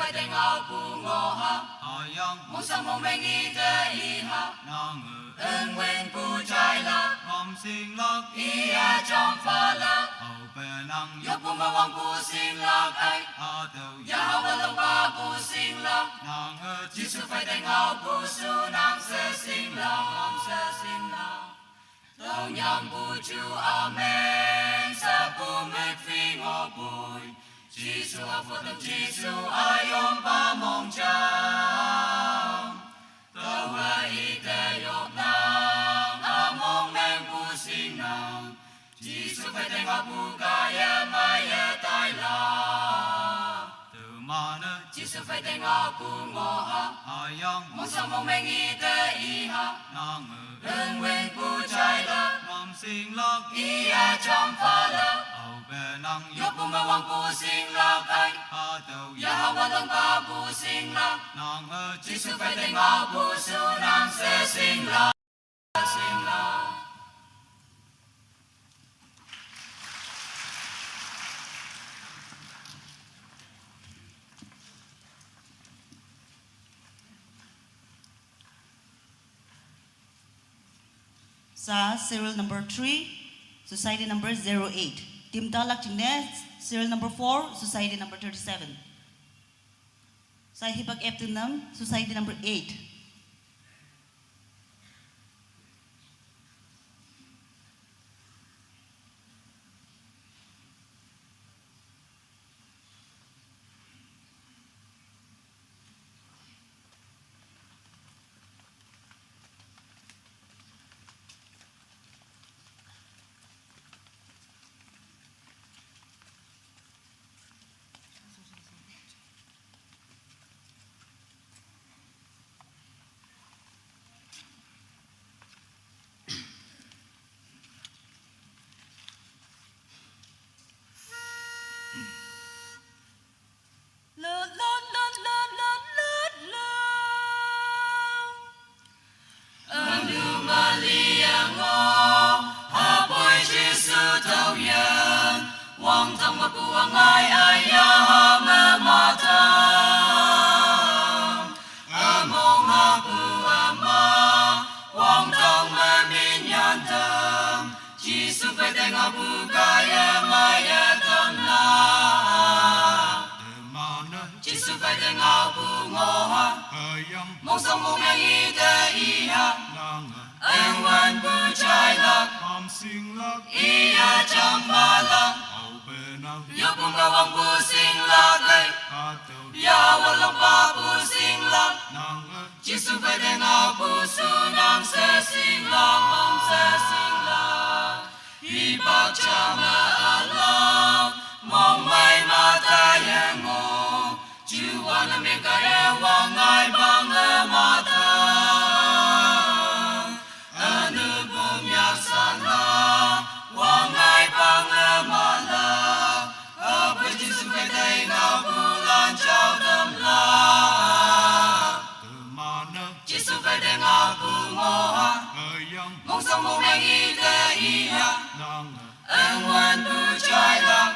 phải đánh áo bu ngô ha mong sang mong mê nghi tê y ha ưng nguyên bu trai lạc ý trong pha lạc yo bu ma wang bu sinh lạc ai ya ha wa long ba bu sinh lạc Jesus phải đánh áo bu su nàng sẽ sinh lạc tao nhang bu chu amen sa bu mê phi ngô bùi Jesus a phật tâm Jesus ai ôm ba mong chang tao hoa y tê yop nang a mong men bu sinh nang Jesus phải đánh áo bu ca ya mai ya tai la Jesus phải đánh áo bu ngô ha mong sang mong men y tê y ha ưng nguyên bu trai lạc ý trong pha lạc yo bu ma wang bu sinh lạc ai ya ha wa long ba bu sinh lạc Jesus phải đánh áo bu su nàng sẽ sinh lạc Sa serial number 3, society number 08. Tim Dalak Chingnes, serial number 4, society number 37. Sa Hibag Eptunam, society number 8. mong sang mong mê nghi tê y ha ưng nguyên bu trai lạc ý trong pha lạc yo bu ma wang bu sinh lạc ai ya wa long ba bu sinh lạc Jesus phải đánh áo bu su nàng sẽ sinh lạc y bác cha ma Allah mong mai ma ta yang ngô chú wanna make a wang ai bang ma ta anu bum ya sana wang ai bang ma la apa Jesus phải đánh áo bu lan chào đâm la Jesus phải đánh áo bu ngô ha mong sang mong mê nghi tê y ha ưng nguyên bu trai lạc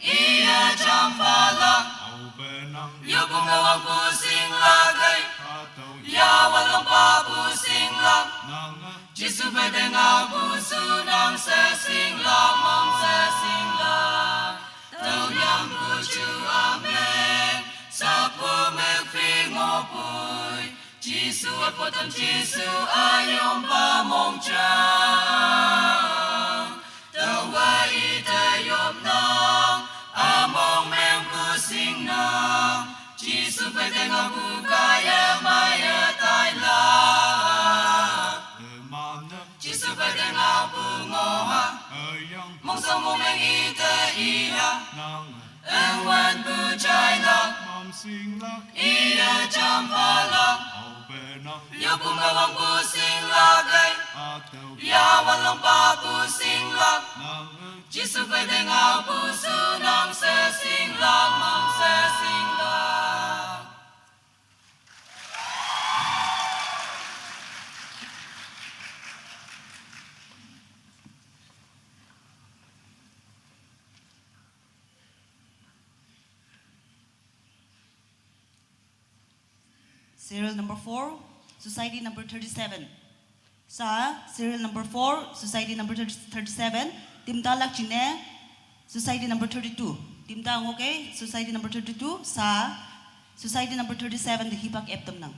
ý trong pha lạc yo bu ma wang bu sinh lạc ai ya wa long ba bu sinh lạc Jesus phải đánh áo bu su nàng sẽ sinh lạc tao nhang bu chu amen sa bu mê phi ngô bùi Jesus a phật tâm Jesus ai ôm ba mong chang tao hoa y tê yop nang a mong men bu sinh nang Jesus phải đánh áo bu ca ya mai ya tai la Jesus phải đánh áo bu ngô ha mong sang mong men y tê y ha ưng nguyên bu trai lạc ý trong pha lạc yo bu ma wang bu sinh lạc ai ya wa long ba bu sinh lạc Jesus phải đánh áo bu su nàng sẽ sinh lạc serial number 4, society number 37. Sa serial number 4, society number 37, timdalak chine, society number 32. Timdang okay, society number 32, sa society number 37, the hibak eptam nang.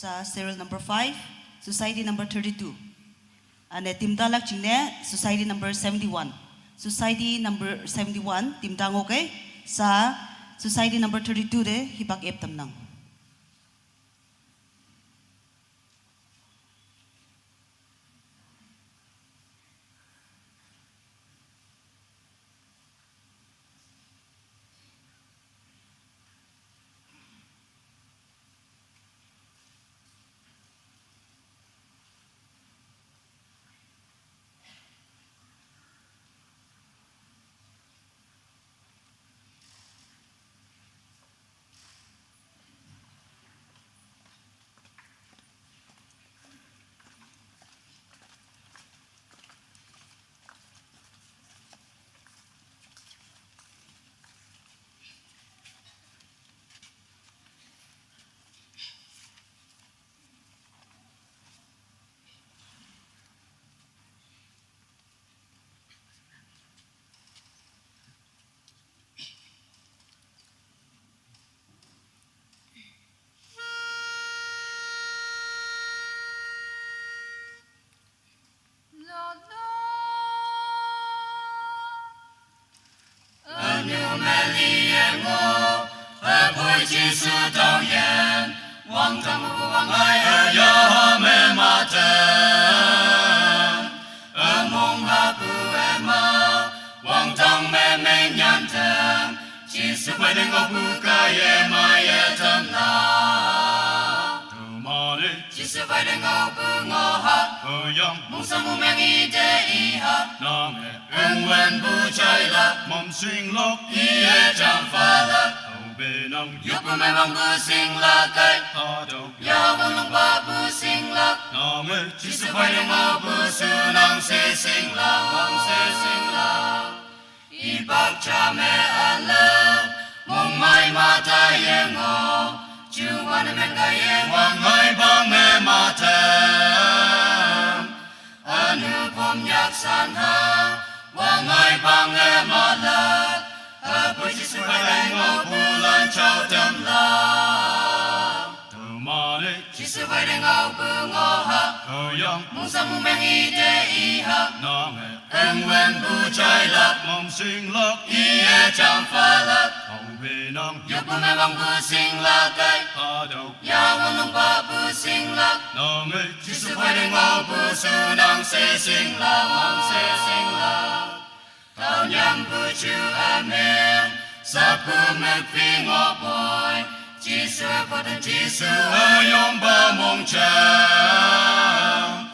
Sa serial number 5, society number 32. Ane timdalak chine, society number 71. Society number 71, timdang okay? Sa society number 32 de hibak eptam nang. mê li em ngô ở bồi chi sư tao yên Wang tang mu wang ai ở ya mê ma tên ở mong ha pu em ma Wang tang mê mê nhan tên chi sư quay đến ngọc bu ca ye ma ye tâm na chỉ sư quay đến ngọc bu ngô ha mong sang mu mang y de y ha ưng wen bu chai la mong sinh lộc y ye chang pha la bề nông yu bu mê wang bu sing la kai ta đâu ya wang long ba bu sing la nam ơi chỉ sư quay đến ngọc bu su nang se sing la wang se sing la y bak cha mẹ an la mong mai ma ta ye ngô chu wan men ga ye hoàng hai ba nghe mà thèm anu pom yak san ha wang ai bang e ma la a pu chi su pai dai ngô pu lan chao tâm la từ mà đi chi su pai dai ngô pu ngô ha ở yang mong sang mu mang y de y ha nam ơi ưng wen bu chai la mong sinh lộc y e chang pha la hậu bề nông yu pu me wang bu sing la kai ta đâu ya wang long ba bu sing la nam ơi chỉ sư phải đến ngô bu su nang se sing la mong se sing la tao nhang bu chu amen sa pu me phi ngô boy chỉ sư phải đến chỉ sư ở yom ba mong chang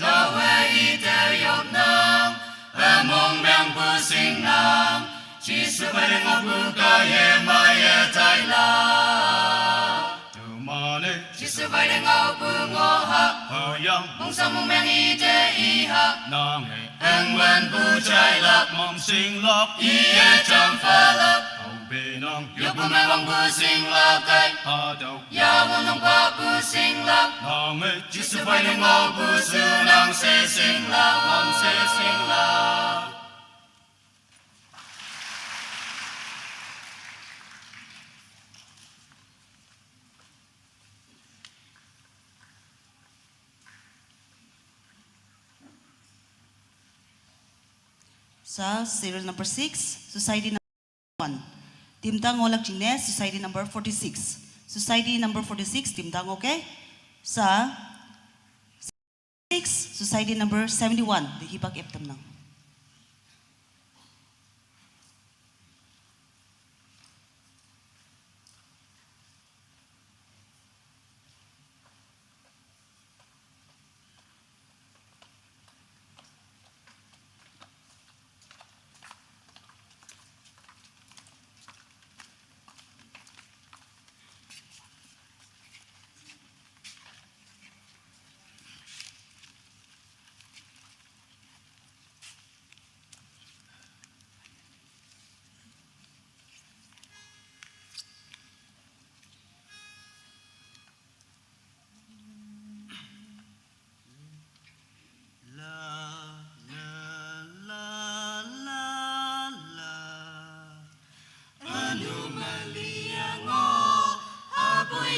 tao về y te yom nang a mong mang bu sing nang chỉ sư phải đến ngô bu ca ye ma ye tai la từ mà đi chỉ sư phải đến ngô bu ngô ha ở yang mong sang mong mang y te y ha nam ơi ưng wen bu chai la mong sinh lộc y e chang pha la hậu bề nông yu pu me wang bu sing la kai ta đâu ya wang long ba bu sing la nam ơi chỉ sư phải đến ngô bu su nang se sing la mong se sing la Sa serial number 6, society number 1. Timtang Olak Chingnes, society number 46. Society number 46, Timtang, okay? Sa 6, society number 71. Di hibak eptam nang.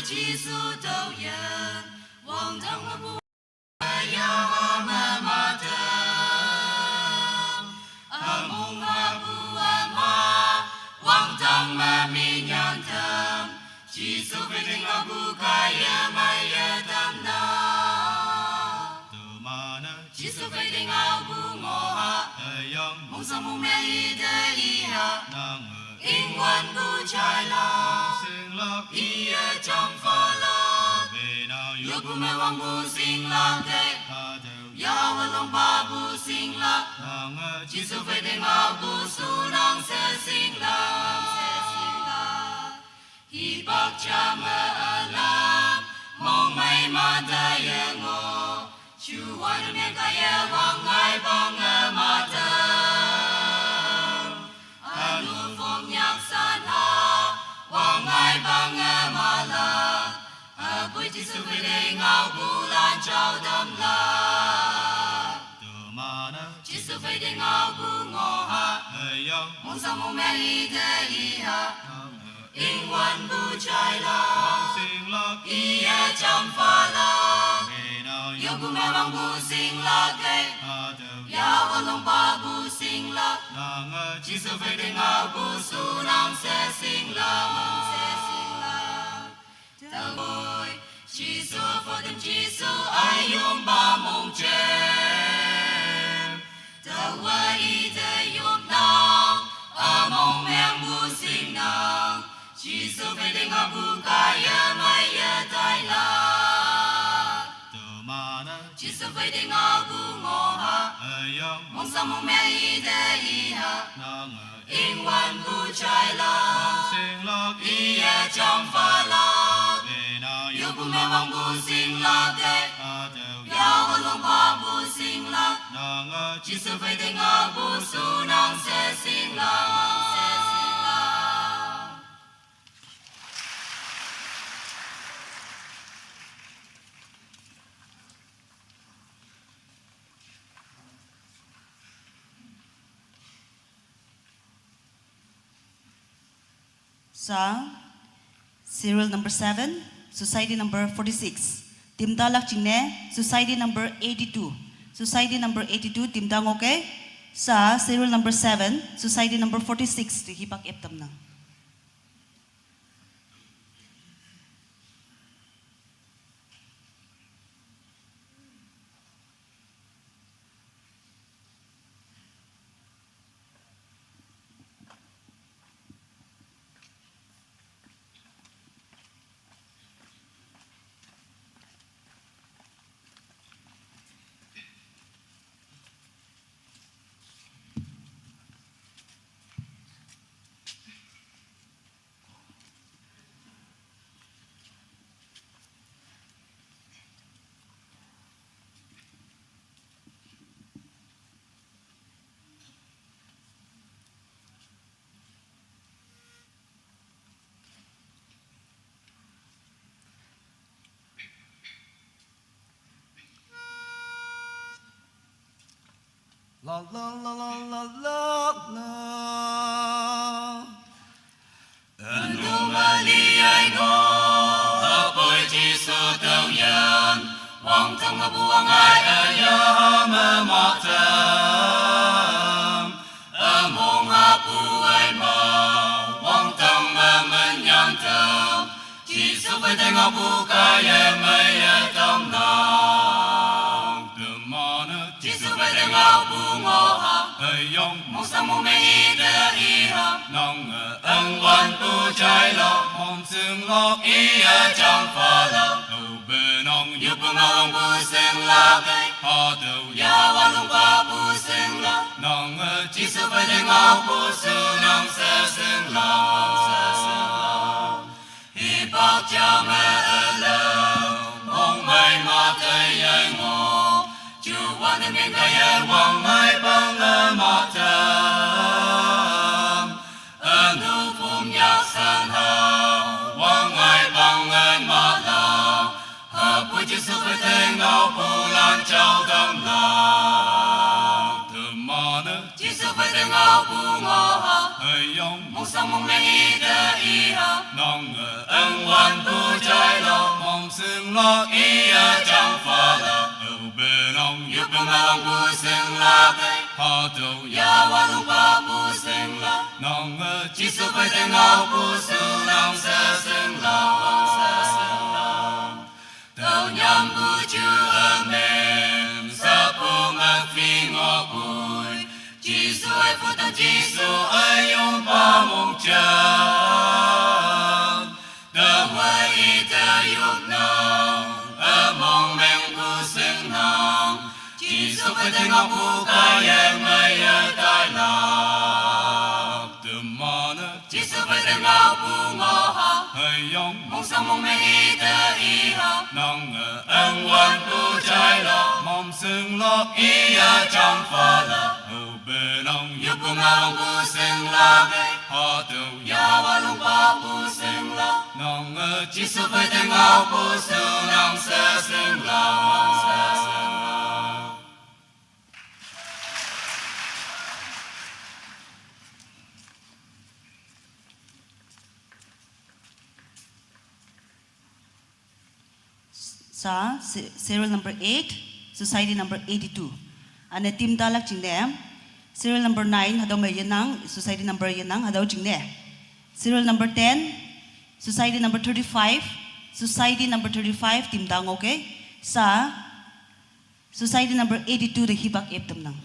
chỉ su tao yên wang tang ma bu ya ma ma ta a mong ha bu a ma wang tang ma mi nhan tham chỉ su về tình a bu ca ya ma ya tam na từ mà đi chỉ su về tình a bu ngô ha ở yang mong sang mong mẹ y de y ha nam ơi in wan bu chai la sinh lộc Ia cham pha la, bề nào yu pu me wang bu sing la ke, ta đâu ya wa long ba bu sing la, nam ơi chỉ su về de ma bu su nang se sing la, hi bak cha ma alam, mong mai ma da ye ngo, chu wan me ka ye wang ngai bang a ma ta, anu phong nyak san ha, wang ngai bang a ma la, a bui chỉ su về de ngao bu lan chao dam la. từ mà đi chỉ su về de ngao bu ngô ha, ở yang mong sang mong me y de y ha, nam ơi in wan bu chai la, sinh lộc ia cham pha la, bề nào yu bu me wang bu sing la ke, ta đâu ya wa long ba bu sing la, nàng ơi chỉ sự về đến ngao bu su nàng sẽ sinh lòng ta ngồi chỉ số phật tâm chỉ số ai yom ba mong chen ta quay ta yom nang a mong mèng bu sinh nang chỉ số về đến ngao bu kaya maya tai la từ mà nó chỉ số về đến ngao bu ngô ha ai yong mong sao mong mèng y ta y ha nàng ơi in quan bu trai la sinh lạc ia trong pha la về nào yêu bu mẹ mong bu sinh la te ta đều yêu con long pa bu sinh la nàng ơi chỉ sự về đến ngao bu su nàng sẽ sinh la Sa serial number 7, society number 46. Timdalak Chingne, society number 82. Society number 82, Timdang okay? Sa serial number 7, society number 46, Hipak Eptam na. la la la la la la la Anu mali ai ngo apoi chi su tao yan wang tang ma buang ai ya ma ma tam among apu ai ma wang tang ma men yang tao chi su về đến ngao bu kaya maya tam na từ mà nó chỉ sự về đến ngao bu ngô ha ai yong mong sao mong mẹ y ta y ha nàng ơi ân quan tu trái lo mong sinh lạc ia trong pha la đầu bề nong yêu bu ngao bu sinh la cây ha đầu ya wa long pa bu sinh la nàng ơi chỉ sự về đến ngao bu su nàng sẽ sinh la hi bác cha mẹ ơi mong mai mà thấy ai ngô chú quan đến bên tay ai hoàng mai băng ma tam ơn hữu phụng nhạc san hào hoàng mai băng mà la hợp với chữ sự về thế ngao phù lan trao tâm la từ mà nó chỉ sự về thế ngao phù ngô ha ai yong mong sao mong mẹ y ta y ha nàng ơi ân quan tu trái lo mong sinh lạc ia trong pha la đầu bề nong yêu bu ngao bu sinh la cây ha đầu ya wa long pa bu sinh la nàng ơi chỉ sự về thế ngao bu su nàng sẽ sinh la tao nhắm bu chữ ơn em sa bu ngang phi ngõ bụi chỉ su ai phụ tâm chỉ su ai yong ba mong chân tao quay y ta yong nang ở mong mèng bu sinh nang chỉ su về thế ngao bu kaya maya tai la từ mà nó chỉ sự về thế ngao bu ngô ha ai yong mong sao mong mẹ y ta y ha nàng ơi ân quan tu trái lo mong sinh lạc ia trong pha la đầu bề nong yêu bu ngao bu sinh la cây ha đầu ya wa long pa bu sinh la nàng ơi chỉ sự về thế ngao bu su nàng sẽ sinh la Sa serial number 8, society number 82. Ane Timdalak Chingne, Serial number 9 hadaw may yanang society number yanang hadaw jingne. Serial number 10 society number 35 timdang okay sa society number 82 the hibak eptam nang.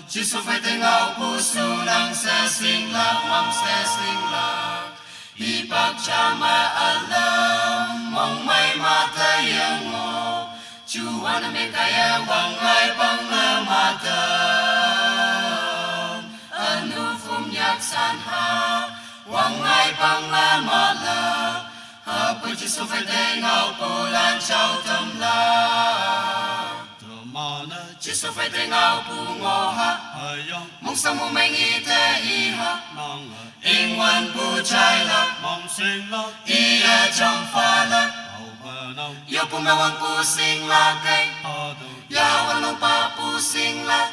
Chiso phải tên ngao pu su nang se sing la mong se sing la hi bak cha ma alam mong mai ma ta yang ngo chu wan me ka ya wang ngai bang la ma ta anu phum yak san ha wang ngai bang la ma la ha pu chiso phải tên ngao pu lan chao tâm la Chiso phải tên ngao pu ngô ha mong sang mong mai nghi te y ha in wan pu chai la ia trong pha la yo pu me wan pu sing la cây ya wan long pa pu sing la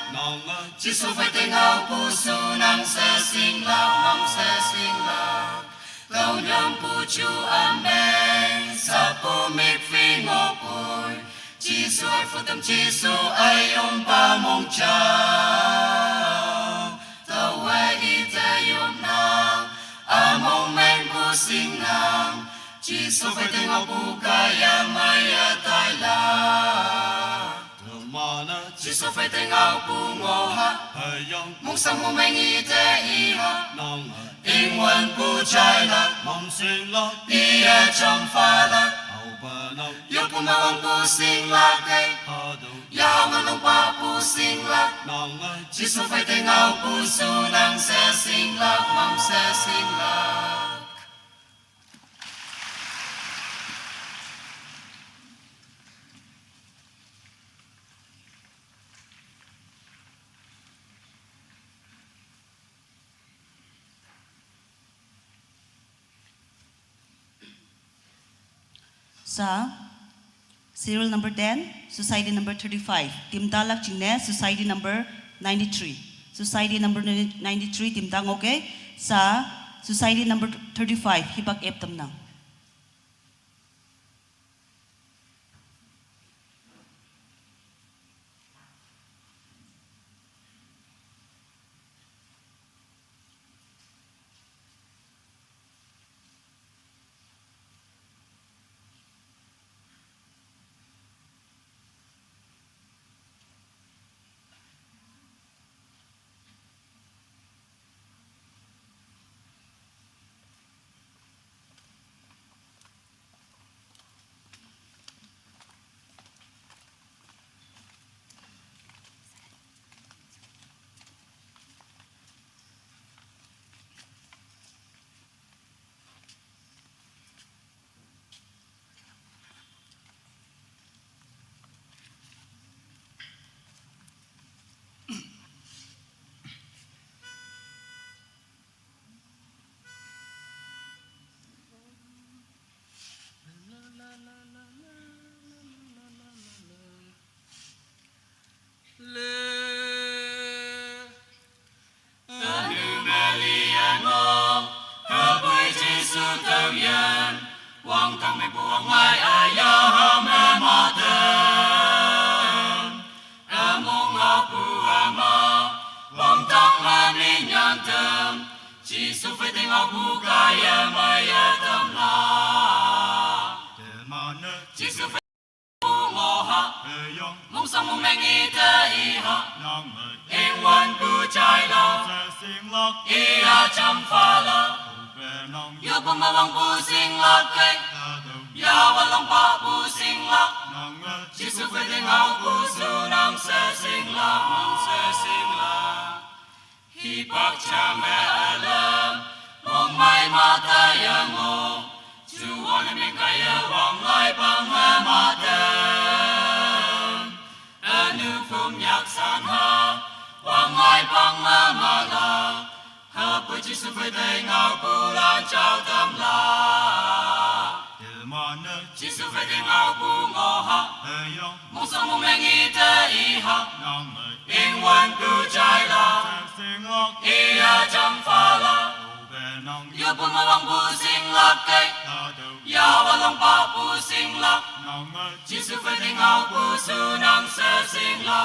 Chiso phải tên ngao pu su nang se sing la mong se sing la lâu nhom pu chu amen sa pu mik phi ngô pui chỉ suy phụ tâm chỉ su ai yom ba mong cha tàu quay đi ta yom na a mong men bu sing na chỉ su phải tên ngọc bu ca ya mai ya tai la chỉ su phải tên ngọc bu ngô ha mong sang mong men y te y ha in wan bu chai la ia trong pha la yo pu ma wang pu sing la cây ya ma long pa pu sing la chỉ su phải tên ngao pu su nang se sing la mong se sing la sa serial number 10 society number 35 timdalak jingne society number 93 society number 93 timdang okay sa society number 35 hibak eptam nang. ha Ayong mong sang mong mengi ta iha nang ơi ing wan bu chai la Sẽ sinh lắc ia cham pha la Hậu về nong yo pa mawang bu sing la kai Ta đầu ya walang pa bu sing la nang ơi Jisu pwede ngau puso ng sesing la Hipag siya may alam Mong may mataya mo Juwan namin kaya wanglay pangamatan Ano pumyaksan ha Wanglay pangamala Hapoy Jisu pwede ngau pulan chow tamla Điều mà nơi Jisu pwede ngau pungoha Ayong Mong sang mong mengi ta iha nang ơi Ing wan ku chai la Sẽ sinh lắc Ia cham pha la Hậu về nong Yo pumawang pusing lakay Ta đầu Ya walang pa pusing lak nang ơi Jisu pwede ngau puso ng sesing la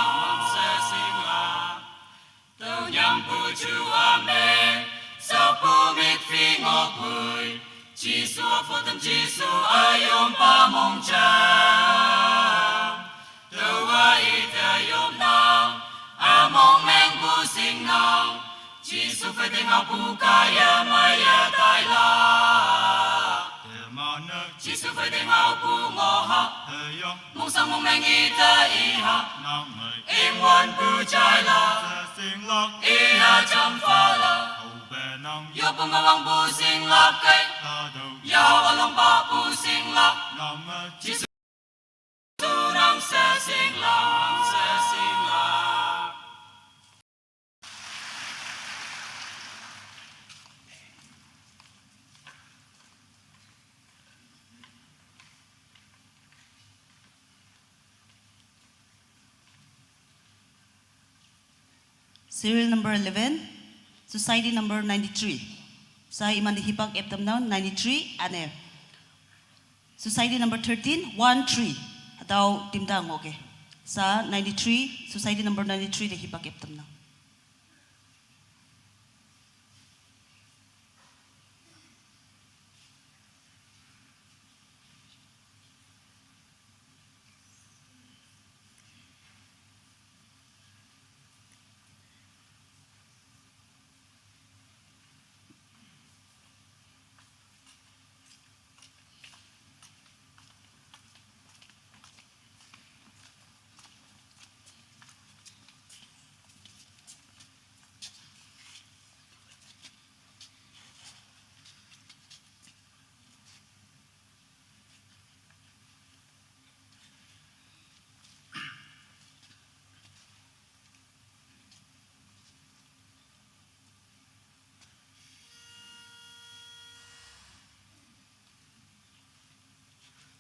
Tao nhằm pu chu amen Sa pumit phi ngọc bùi Jisu a phô tâm Jisu ayom pa mong chang Tao a ita yom nang Among meng pusing nang Jisu pwede ngau pu kaya maya tay la Điều mà nơi Jisu pwede ngau pu ngoha Ayong Mong sang mong mengi ta iha nang ơi Ing wan pu chai la Sẽ sinh lắc Ia cham pha la Hậu về nong Yo pumawang pusing lakay Ta đầu Ya walang pa pusing lak nang ơi Jisu ng sesing la Serial number 11, society number 93. Sa iman hipag eptam now 93 ane. Society number 13, 13. Atau timdang okay. Sa 93, society number 93 de hipag eptam now.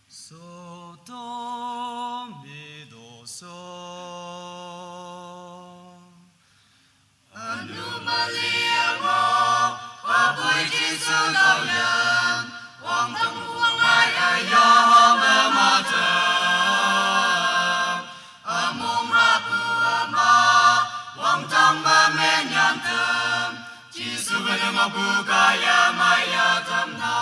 소도 믿어서 Anomalia mo Apoy Jisu tao yan Wang tang huwang ay ayahang amatang Among hapu ama Wang tang mamenyan tem Jisu pwede ngau pu kaya maya tam na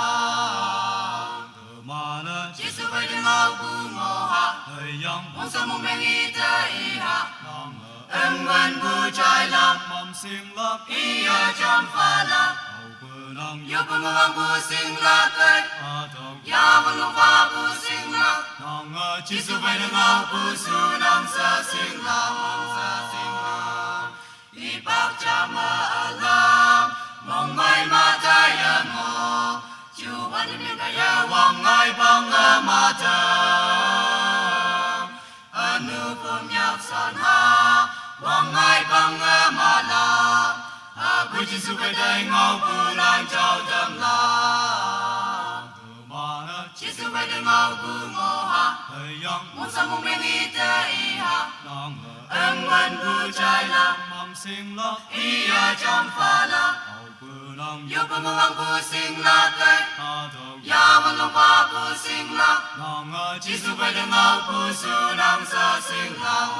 그만은 Jisu pwede ngau pu moha 의영 Mong sa mong mengi ta iha 남의 Ang wan bu chai lam 맘생락 Ia cham pha la 어근왕 Yo pumawang pusing lakay 아덕 Ya walang pa pusing lak 낭아 Jisu 지수 pwede ngau puso ng sesing lang Ipagtsama alam Mong may matayan mo Juwan namin kaya wangay pangamatan Ano pumyaksan ha Wangay pangamala Ako Jisu pwede ngau pulan chow damla 그만은 Jisu pwede ngau gumoha 의영 Mong sa mong mengita iha 낭아 Ang wan bu chai la 맘생락 Ia cham pha la 어근왕 Yo pumawang pusing lakay 아덕 Ya walang pa pusing lak 낭아 Jisu pwede ngau puso ng sesing lang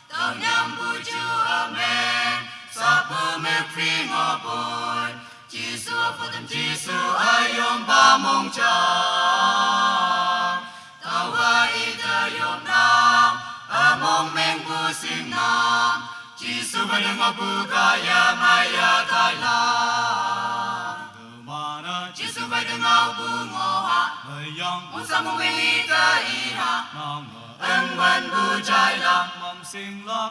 Tao niyang buju amen Sa pumipring apoy Jisu apotem Jisu ayong pamong chang Tawa mong men bu sinh nam Giêsu phải đừng ngọc bu kaya maya tai la Giêsu phải đừng ngọc bu ngô ha mong sa mong men ta i ha ân văn bu trai la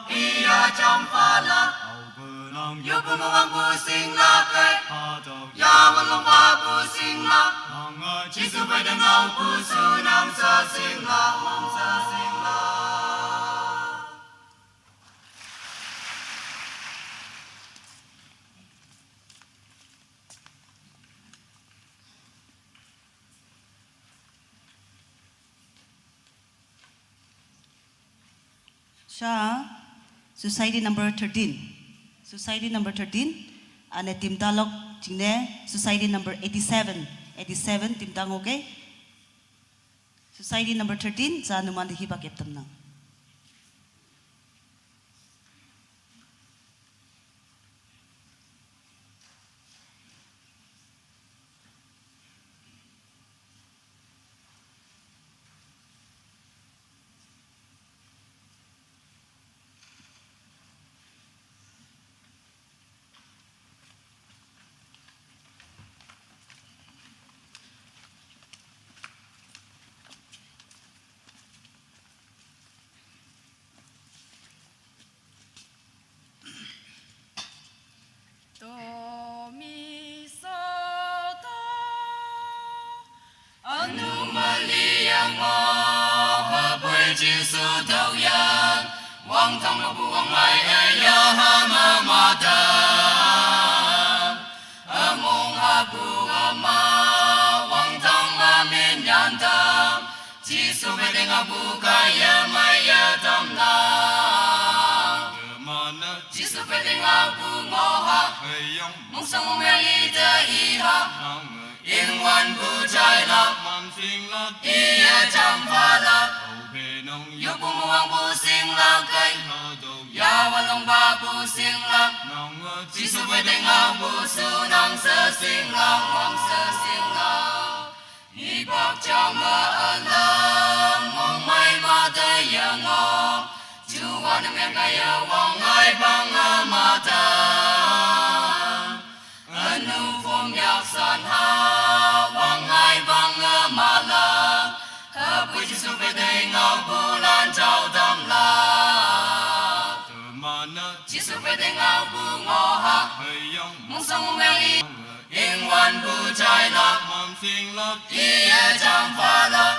ia chăm pha la yêu bu mong bu sinh la cây ya mong long ba bu sinh la Giêsu phải đừng ngọc bu su nam sa sinh la mong sa sinh la Siya, Society number 13. Society number 13. Ane Tim Talok Jingne, Society number 87. 87 Tim Tang okay? Society number 13, sa numan hibak eptam na. Do mi so do anomaly yang mo Hợp với Giêsu đầu yan Quang thông ngọc bu quang mai ai ya ha ma ta Among ha bu ma Quang thông ma min yan tam Giêsu về đeng bu kaya maya tam na Giêsu về đeng bu ngô ha mong sa mong men ta i ha yên ngoan bu trai la ia chăm pha la yêu bu muang bu sinh la cây ya wan long ba bu sinh la Giêsu về đeng bu su nang sa sinh la mong sa sinh la hi bak cha ma alam mong mai ma ta ya ngo chu wan men ka ya wang ai bang ma ta anu phong yak san ha wang ai bang ma la hợp với Giêsu về đây ngọc bu lan trao tâm la Giêsu về đây ngọc bu ngô ha mong sa mong men yên ngoan bu trai la ia chăm pha la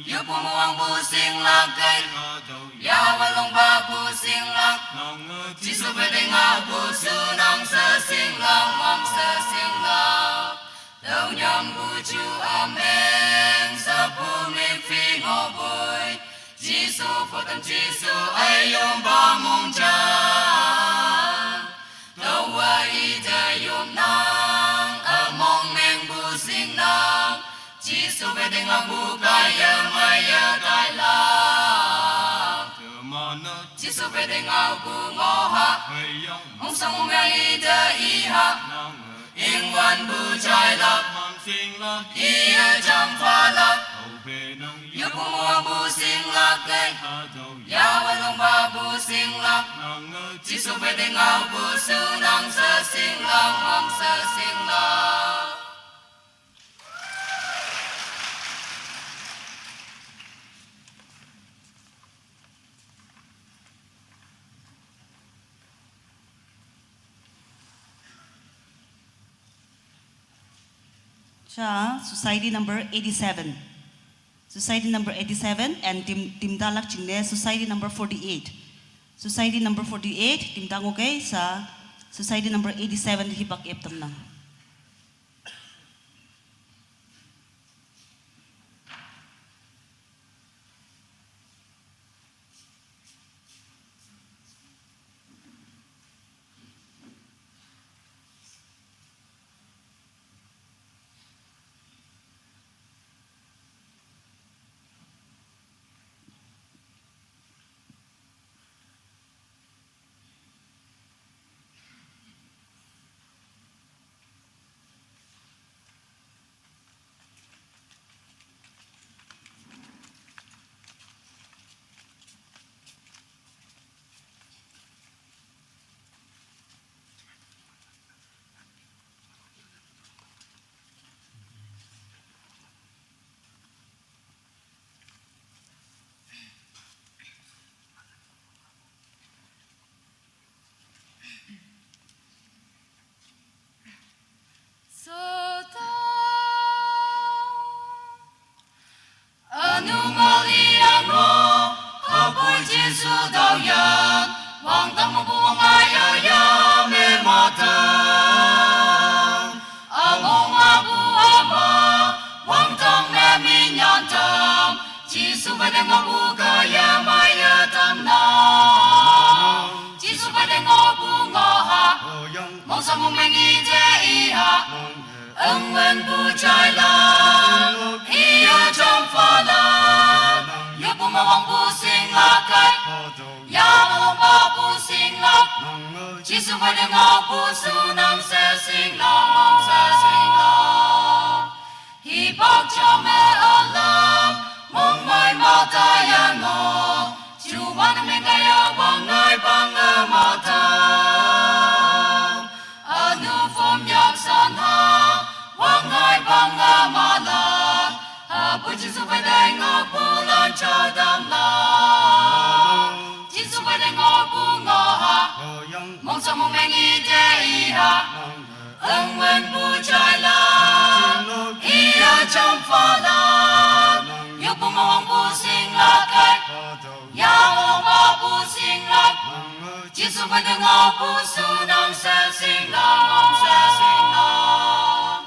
yêu bu muang bu sinh la cây ya wan long ba bu sinh la Giêsu về đây ngọc bu su nang sa sinh la mong sa sinh la đâu nhang bu chu amen sa bu mi phi ngô bồi Giêsu phật tâm Giêsu ai yom ba mong cha đâu ai ta yom nang among men bu sinh nang Giêsu về đây ngọc bu kaya maya tai la Giêsu về đây ngọc bu ngô ha mong sa mong men ta i ha yên ngoan bu trai la ia chăm pha la yêu bu muang bu sinh la cây ya wan long ba bu sinh la Giêsu về đây ngọc bu su nang sa sinh la mong sa sinh la Siya, Society number 87. Society number 87 and Tim Dalak Jingne, Society number 48. Society number 48, Tim Dang okay sa Society number 87 hibak eptam na. tâm ông abu ama wang tong na min yan tâm chỉ su phải đem abu kaya maya tâm na chỉ su phải đem abu ngõ ha mong sao mong mình ý thế ý ha ông vẫn bu trái la ý ở trong pha la yêu bu mà wang bu sinh la kai ya mong ba bu sinh la chỉ su phải đem abu su nang sẽ sinh la mong sẽ sinh la hi bác cha mẹ Allah mong mai ma ta ya ngô chú văn mình cái ya wang ngai bang ma ta anu phong yak san ha wang ngai bang ma la ha bu chi su phải dai ngô bu lan cha dam la chi su phải dai ngô bu ngô ha mong sao mong mình ý thế ý ha ông vẫn bu trái la ý ở trong pha la yêu bu mong bu sinh la kai ya mong ba bu sinh la chỉ su phải được ngô bu su nang sẽ sinh la mong sẽ sinh la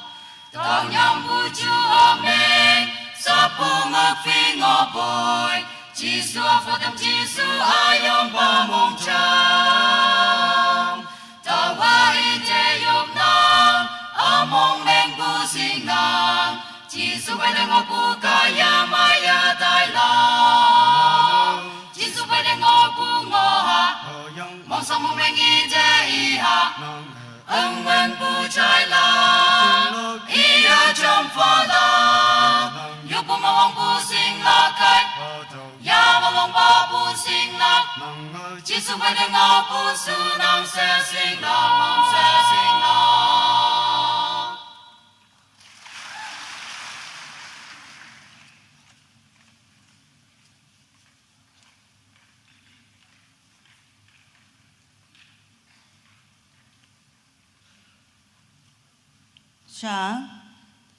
tao nhang bu chu amen sa bu ngọc phi ngô bồi chỉ su phật tâm chỉ su ai yong ba mong chang tao vai thế yong nang among men bu sinh nang chỉ su phải được ngô bu kaya maya tai la chỉ su phải được ngô bu ngô ha mong sao mong men ý thế ý ha ông vẫn bu trái la ý ở trong pha la yêu bu mà wang bu sinh la kai ya mà wang ba bu sinh la chỉ su phải được ngô bu su nang sẽ sinh la mong sẽ sinh la Siya,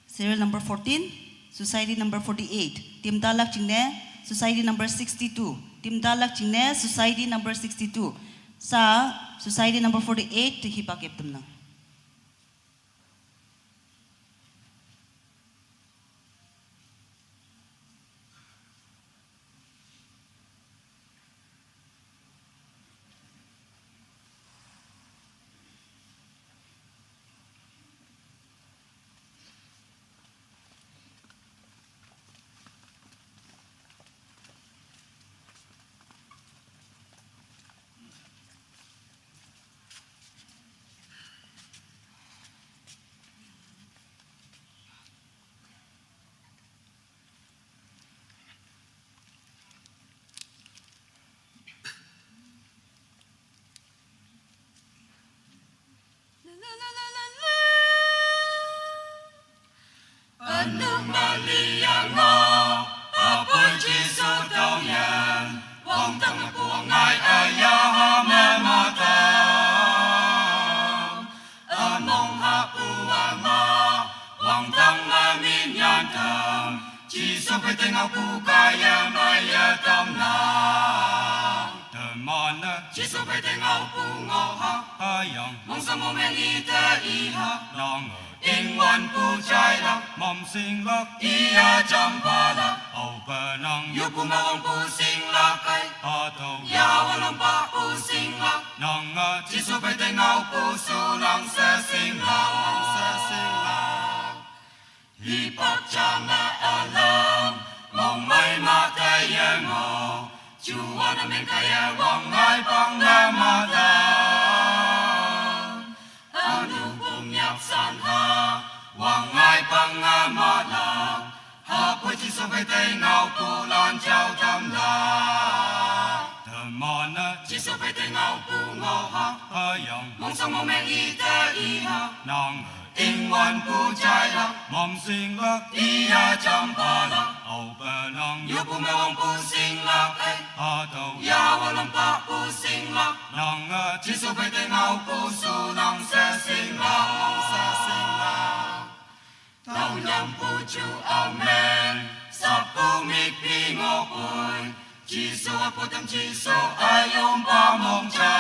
serial number 14, society number 48. Team Dalak Chingne, society number 62. Team Dalak Chingne, society number 62. Sa society number 48, hibak eptum na. mong sao mong men ý thế ý ha in wan bu trái la mong sinh la ý ở trong pha la âu bờ nang yêu bu mà wang bu sinh la kai ya wang ba bu sinh la nang chỉ su phải tên ngao bu su nang sẽ sinh la hi bác cha mẹ Allah mong mai ma thay ya ngô chú anh mình thay ya wang ngai bang ma ta san ha wang ngai bang ma la ha po chi so phải tay ngao pu lan chao tam la tham mon chi so phải tay ngao pu ngao ha yang mong sao mong men ý thế ý ha nang in wan pu trái la mong sinh la ý ya cham pa la âu bờ nang yêu pu ma wang pu sinh la kai ya wang pa pu sinh la nang chi so phải tay ngao pu su nang sẽ sinh la tao nhang pu chu amen sa pu mi pi ngô bồi chỉ số pu tâm chỉ số ai yom ba mong cha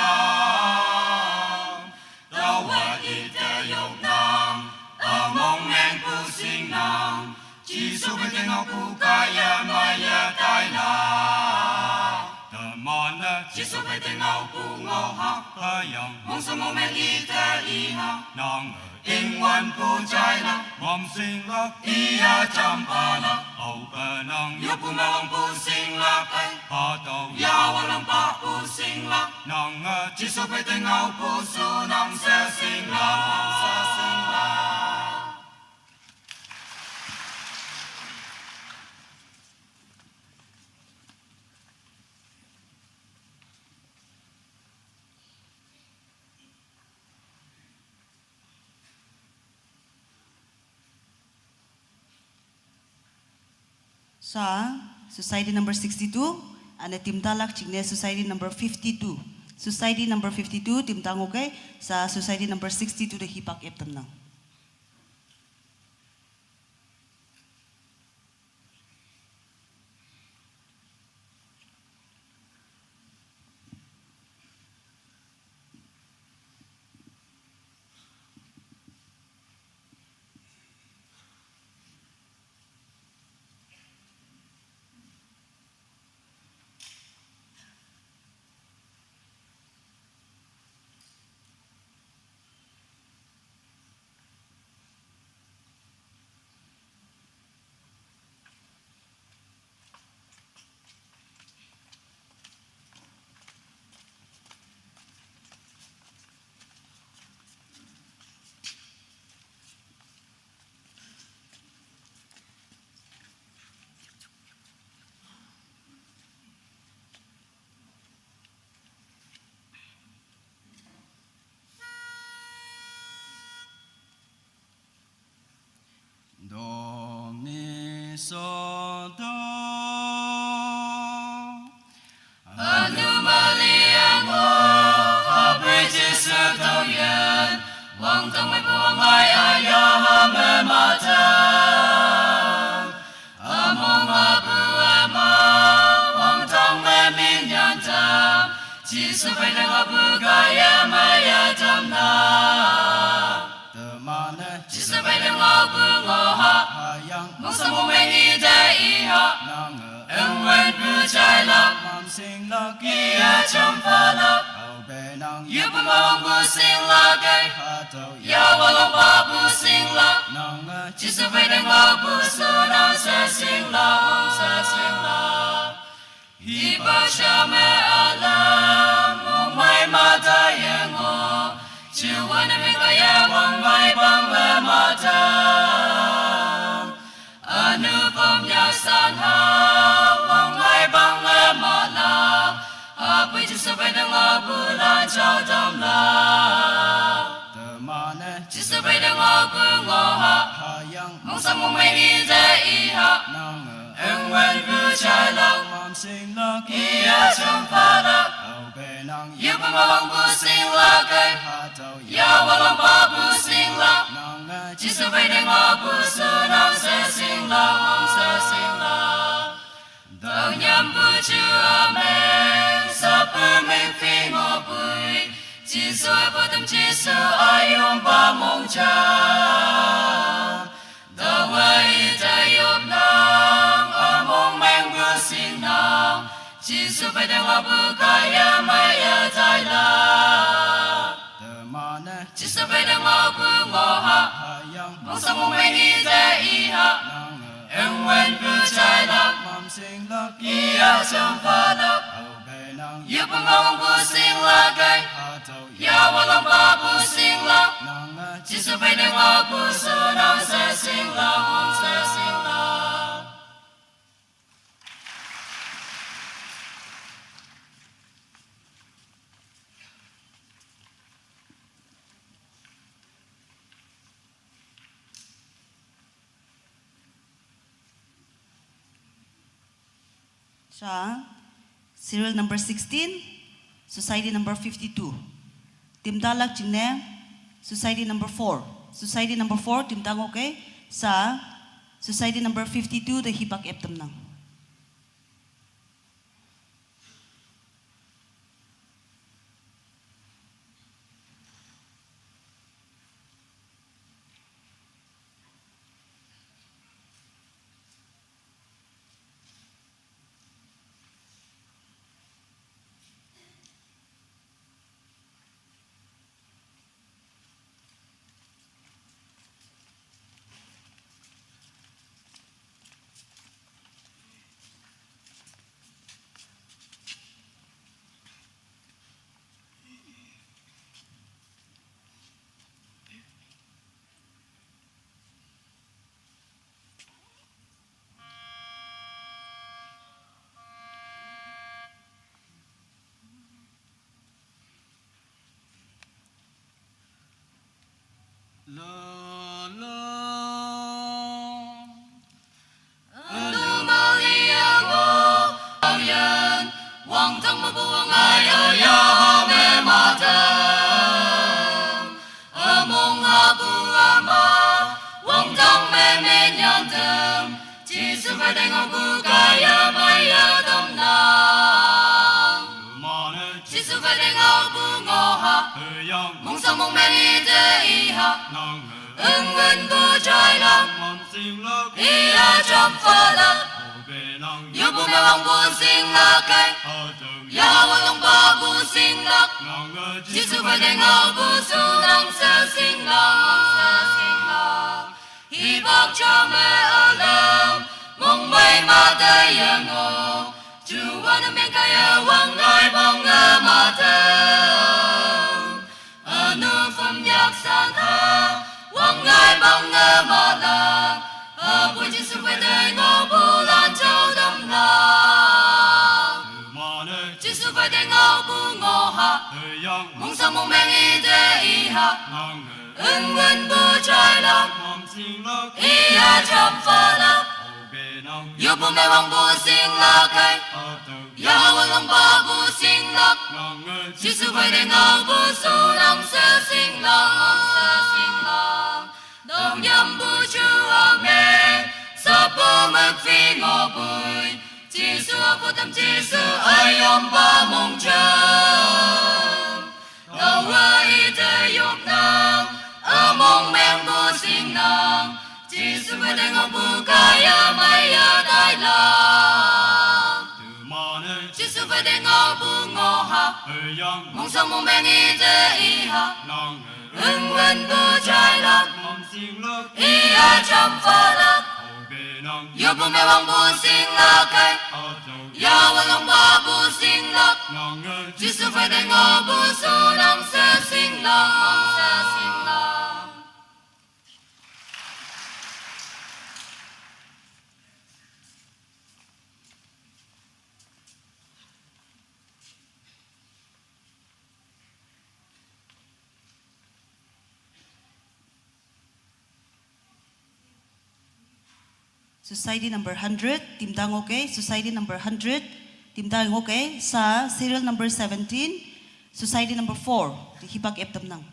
Tao hòa đi ta dục năng mong men cu sinh năng chỉ số bên tên ngọc cu kaya maya tai na tầm mòn chỉ số bên tên ngọc cu ngô hắc hayang mong số mong men đi ta đi ha năng in quan cu trai na mong sinh lạc ia chăm pa na âu pa năng yêu pu mong pu sinh lạc pa tàu ya walang pa pu sinh lạc năng chỉ số bên tên ngọc pu su năng sẽ sinh lạc Sa society number 62 ane timtalak chingne society number 52. Society number 52 timtang okay sa society number 62 the hipak eptam nang. Do mi so do Anomalia mo Habri Jesu tông yên Wang tông mai buông hai aya me mata Among abu ama Wang tông me min yan tam Jesu phải đang abu gaya maya tam na Jesu phải đang abu mong sa mong men đi ta iha ân quan bu trai lạc kia trong pha lạc yêu bu mong bu sinh lạc cây ya walang pa bu sinh lạc chỉ sa phải đang ngọc bu su năng sẽ sinh lạc hi ba cha mẹ alam mong mai ma ta yang ngô chiều qua năm mình có yang mong mai băng về ma ta Anupam yasan ha wang lai bang le ma la apai chu sa bai dang a bu la chao dam la de ma ne chu sa bai dang a bu ngo ha mong sa mong mai ni za i ha en wen bu chai la mam sing la kia cham pa la yêu bu mong bu sing la kai ya walang pa bu sing la chỉ sợ phải đem ngõ bu su năng sẽ sinh lạc đạo nhắm bu chu amen sa bu mình phi ngõ bụi chỉ soi vô tâm chỉ sợ ai yom ba mong cha đạo vậy ta yom năng mong mang bu sinh năng chỉ sợ phải đem ngõ bu kaya maya tai la chỉ sợ phải đem ngõ bu ngõ ha mong sa mong men đi ta iha en wen bu trai lạc ia trong pha lạc yêu bu mong bu sinh lạc cây ya walang pa bu sinh lạc chỉ sợ phải đem ngọc bu su năng sẽ sinh lạc Sa serial number 16, society number 52. Timtalak chingne, society number 4. Society number 4, timtang okay. Sa society number 52, the hipak eptam nang. 王等不王爱呀呀没马等，梦哈不阿妈，王等没没娘等，只是快点我不该呀买呀等呐，只是快点我不我哈，梦想梦寐一的一哈，恩恩不摘了，一呀长发了。又不灭亡不醒了开，呀我龙巴不醒了，只是快点我不输能色醒了，一把茶没二了，梦为马的眼哦，主我的面开呀望爱帮个马的，努分yak山哈，望爱帮个马啦。不仅是会对我不烂就等啦，只是会对我不我哈，梦想梦寐一的一哈，恩恩不摘了，一呀长发了，又不灭亡不醒了开，呀我龙巴不醒了，只是会对我不输能色醒了，當音不住阿咩，十不麥飛我背，只數我負擔只數愛用把夢中，老我一的욕囊，夢命不行囊，只是會對我不該呀買呀帶啦，只是會對我不我哈，夢想夢命一的一哈，恩恩不摘了。一呀長發了，又不滅亡不醒了開，呀我龍巴不醒了，只是會對我不輸能色醒了。Society number 100, Timdang okay. Society number 100, Timdang okay. Sa serial number 17, Society number 4, Hibag Eptam nang.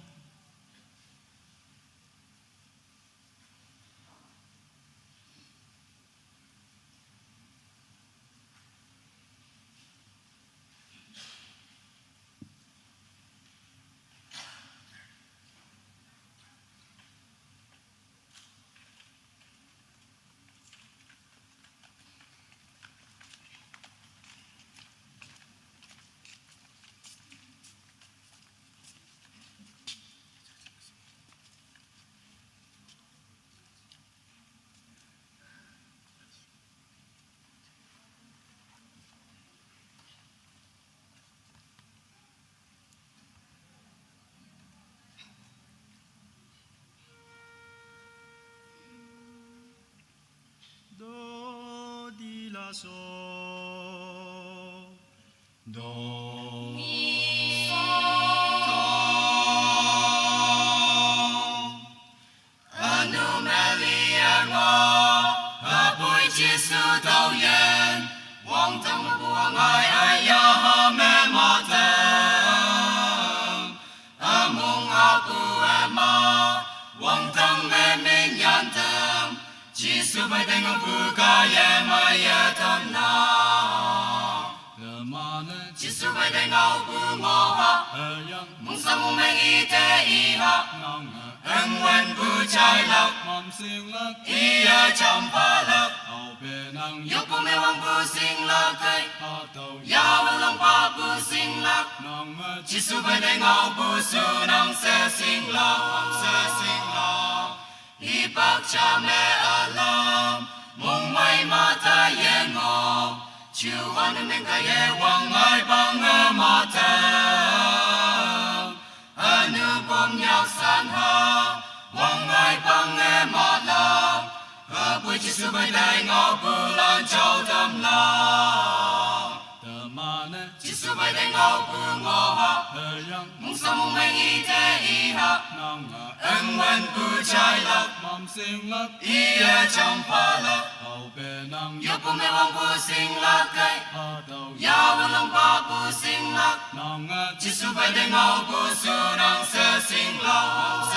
Do di la so do mi so anu Maria ngo bôi Giêsu đầu yên Wang tâm buông ai ai ya ha mẹ ma tâm among aku ama Wang tâm mẹ mình yan tâm Giêsu phải đánh ông buka ya maya tâm na Giêsu phải đánh ông bu ngô ha mong sao mong mang y te y ha ân quan bu trái lộc y ya chăm pa lộc yêu bu mê wang bu sinh lộc cây ya wang long pa bu sinh lộc Giêsu phải đánh ông bu su nang sẽ sinh lộc y bác cha mẹ alam mong mai ma ta ye ngô chiều hoan nên cả ye wang ai bang ma ta anu bom nhạc san ha wang ai bang ma la buổi Giêsu bay đại ngõ bu lan châu tâm la Giêsu bay đại ngõ bu ngõ ha mong sao mong mang y te y ha ân quan bu trái lộc y ya chăm pa lộc yêu bu mê wang bu sinh la cây ya wang long pa nong chỉ su phải để ngau bu su nang sẽ sinh lộc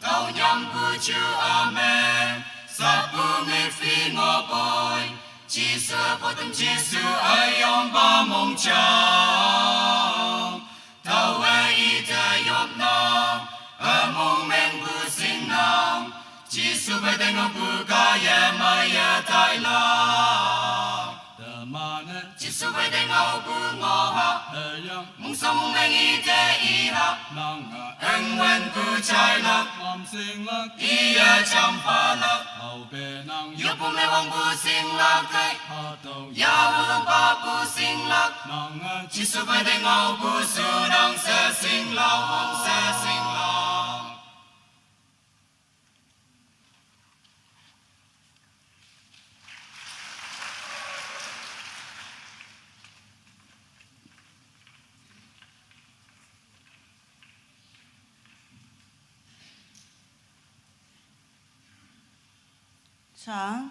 tao nhắm bu chu amen sa bu mi phi ngô bồi chỉ su vô tâm chỉ su ai yom ba mong chang tao về ý ta yom nong mong men bu sinh nong chỉ su phải để ngau bu ca ya ma ya tai la chỉ su phải để ngau bu ngô ha mong sao mong men ý te ý ha anh nguyên bu trái lạc ý ya chăm pha lạc yêu bu me wang bu sinh lạc cây ya bu long ba bu sinh lạc chỉ su phải để ngau bu su nang sẽ sinh lạc 자,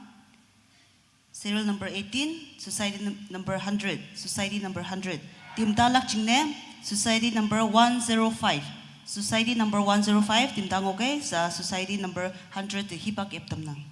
serial number 18, society number 100, society number 100. Team Dalak Jingne, society number 105. Society number 105, Team Dangoge, sa society number 100, Hibak Eptamnang.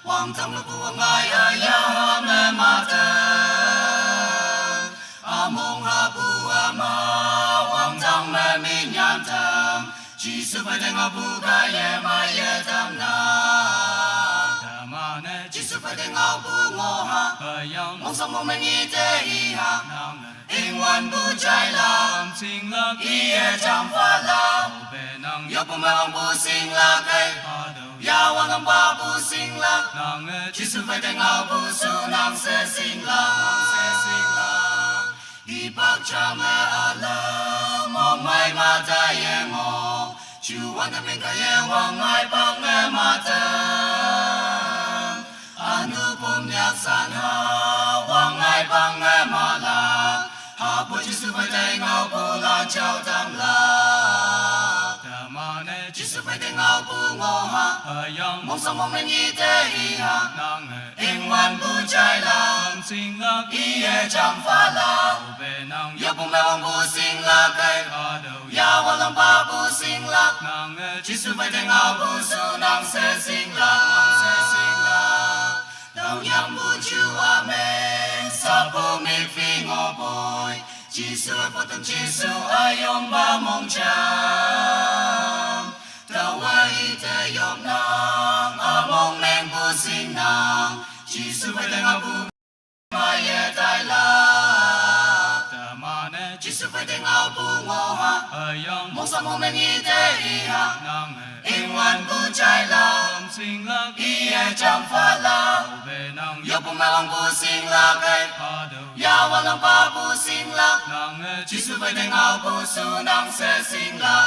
Wang tang lu buang ngai ayah me matan among habu ama wang tang me minyan tang chỉ su phải để ngau bu ga ye ma ye tam na chỉ su phải để ngau bu ngô ha mong sao mong men y te y ha in wan bu chai la y ye cham pha la yo bu me wang bu sing la kai ya wang ang ba bu sing la chỉ su phải để ngau bu su nang sẽ sinh la y bak cha me ala mong mai ma ta ye ngo chu wan ta bên ka ye wang mai bang me ma ta anu pom nyak san ha wang mai bang me ma la ha bu chỉ su phải để ngau bu la chao tam la chỉ su phải để ngau bu ngô ha mong sao mong men y te y ha in wan bu chai la y ye cham pha la yo bu me wang bu sing la kai ya wa long ba bu sing la chỉ su phải để ngau bu su nang sẽ sinh la tao nhắm bu chu amen sa bu mi phi ngô bồi chỉ su vô tâm chỉ su ai yom ba mong chang tao ai te yom nang mong men bu sing nang chỉ su phải để ngau bu ma ye tai la chỉ su phải để ngau bu ngô ha mong sao mong men y te y ha in wan bu chai la y ye cham pha la yo bu me wang bu sing la kai ya wa long ba bu sing la chỉ su phải để ngau bu su nang sẽ sinh la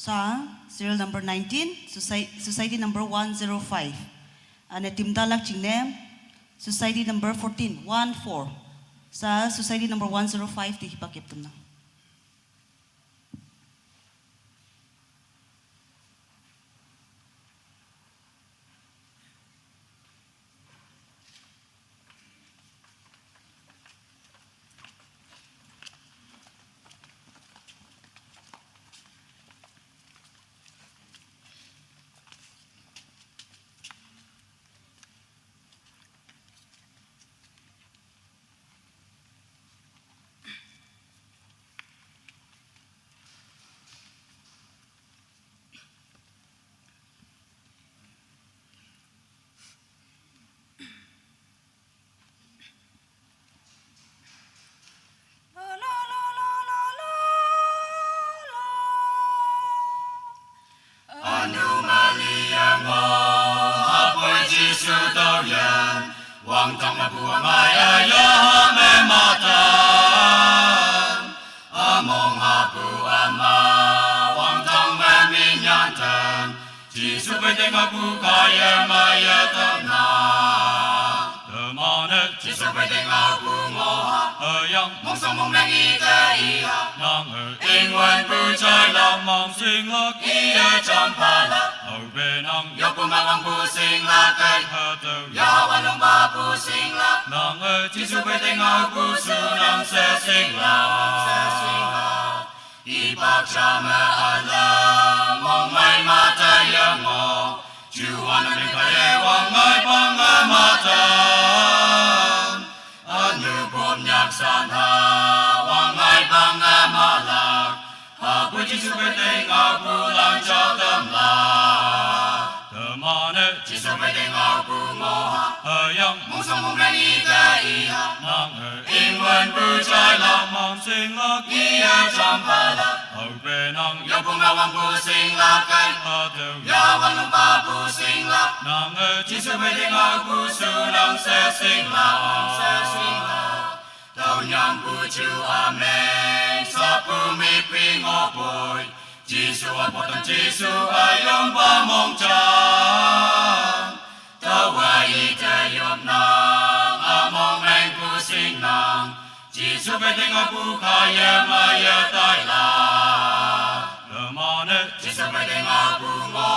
sa serial number 19, society number 105. Ane Team Dalak Jingne, society number 14, 14. Sa society number 105, di Hibak Eptamnang. Wang tang ma buang ai ya me mata Among hapu ama Wang tang ma min yan tan Chỉ su bai te nga bu kaya maya tam na The mane chỉ su bai te nga bu ngo ha yang mong song mong mang y te y ha Nang in wen bu chai lam mong sing lak y cham pa la Hầu bê nang yo pu ma wang bu sing la kai ha tu ya wan long ba bu sing la Nang chỉ su bai te nga bu su nang se sing la Y bạc cha me a la mong mai ma ta yang ngo Chu an me ka ye wang mai bang ma ta Anu bom nyak san ha wang mai bang ma la Ha bu chi su bai te nga bu lang cha tam la The mane chi su bai te nga bu ngo ha yang mong song mong rang y ta y ha Nang in wen bu chai la mong sing lak y cham pa la Hầu bê nang yo pu ma wang bu sing la kai ha tu ya wan long ba bu sing la Nang chi su bai te nga bu su nang se sing la Tao nhang bu chu amen sa pu mi pi ngo boi Chi su a po tan chi su a yong ba mong chan Tao wa y te yom nang a mong meng bu sing nang Chi su bai te nga bu ka ye ma ye tai la The mane chi su bai te nga bu ngo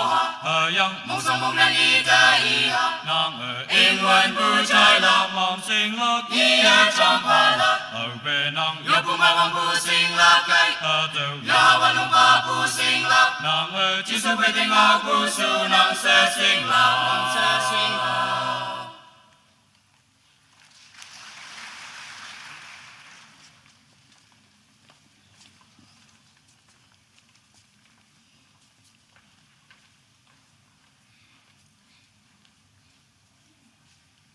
ha yang mong song mong rang y te y ha Nang in wen bu chai la mong sing lak y cham pa la Hầu bê nang yo pu ma wang bu sing la kai ha tu ya wan long ba bu sing la Nang chi su bai te nga bu su nang se sing la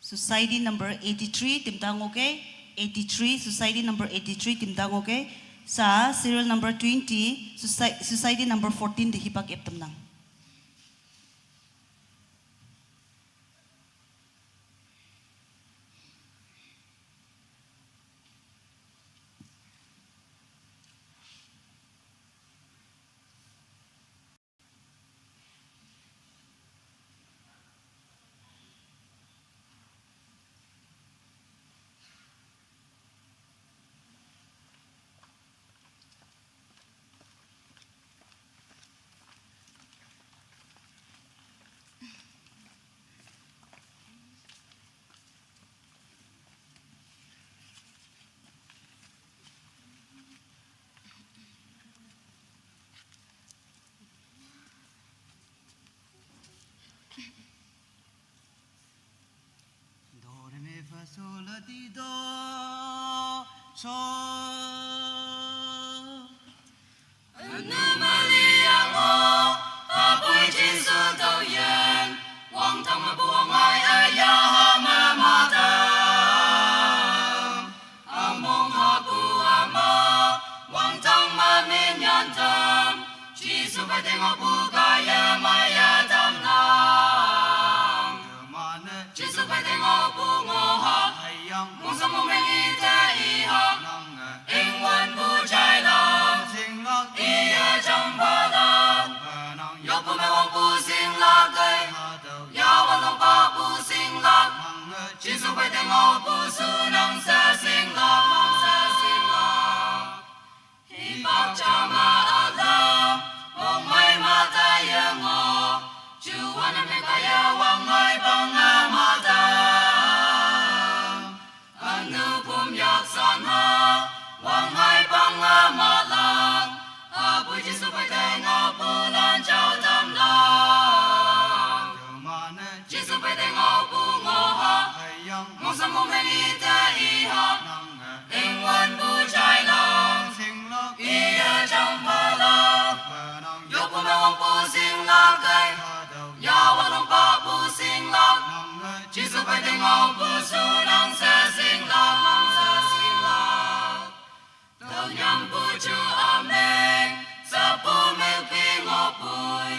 Society number 83, Timtang okay? 83, Society number 83, Timtang okay? Sa serial number 20, Society number 14, Dihipag Eptamnang. fa sol la ti do so Anu Maria mo Apoy Jesu tao yen Wang tang ma buang ai ya ma ma ta Among ha bu ama Wang tang ma min yan tam Jesu bai te ngo bu ka ya ma ya tam na Jesu bai te ngo bu ngo ha Mong sa mong reng y te y ha Ing wan bu chai lam Iya cham pa lam Yo pu me wang bu sing la kai Ya wan long pa bu sing la Jesu bai te ngo bu su nang sa sing la Hi bak cha ma a la Mong mai ma ta ya ngo Chu wan me ka ya wang mai bang a ma ta Anu pum yak san ha Wang mai bang a ma lang Apoy Jesu bai te ngo bu lan chao tam lang Jesu bai te ngo bu ngo ha Mong sa mong reng y te y ha Ing wan bu chai lang Iya cham pa lang Yo pu me wang bu sing la kai Ya wan long pa bu sing la Jesu bai te ngo bu su nang sa sing la Tao nhang bu chu amen Sa pu me pi ngo bui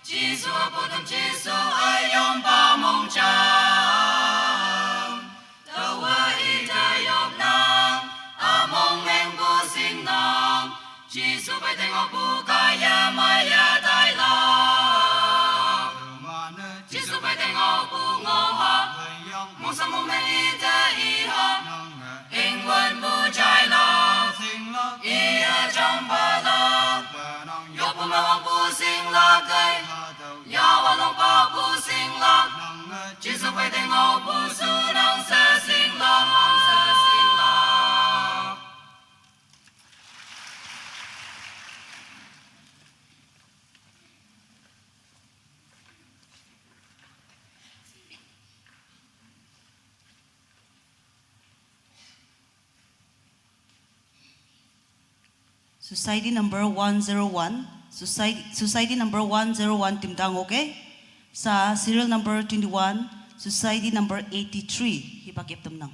Jesu a pu tam Jesu ai yong pa mong chang chỉ số phải tên ngọc bù ca ya maya tai la chỉ số phải tên ngọc bù ngô ha mong sang mong men y ta y ha hình quân bù trái la y ở trong ba la yo bù ma wang bù sinh la cây ya wa long ba bù sinh la chỉ số phải tên ngọc bù su nang sa sinh la sa sinh la. Society number 101, Society number 101 Timtang, okay? Sa serial number 21, Society number 83, hipakip nang.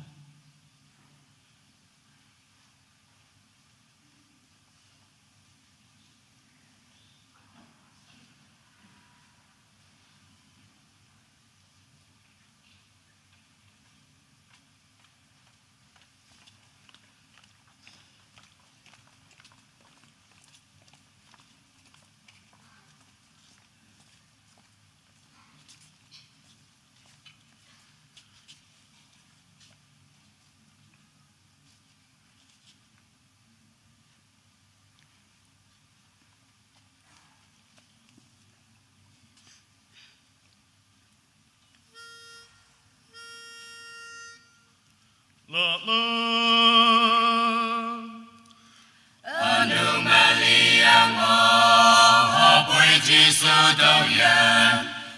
Anu Maria Ngo, Ho Bui Giêsu Đầu Yên,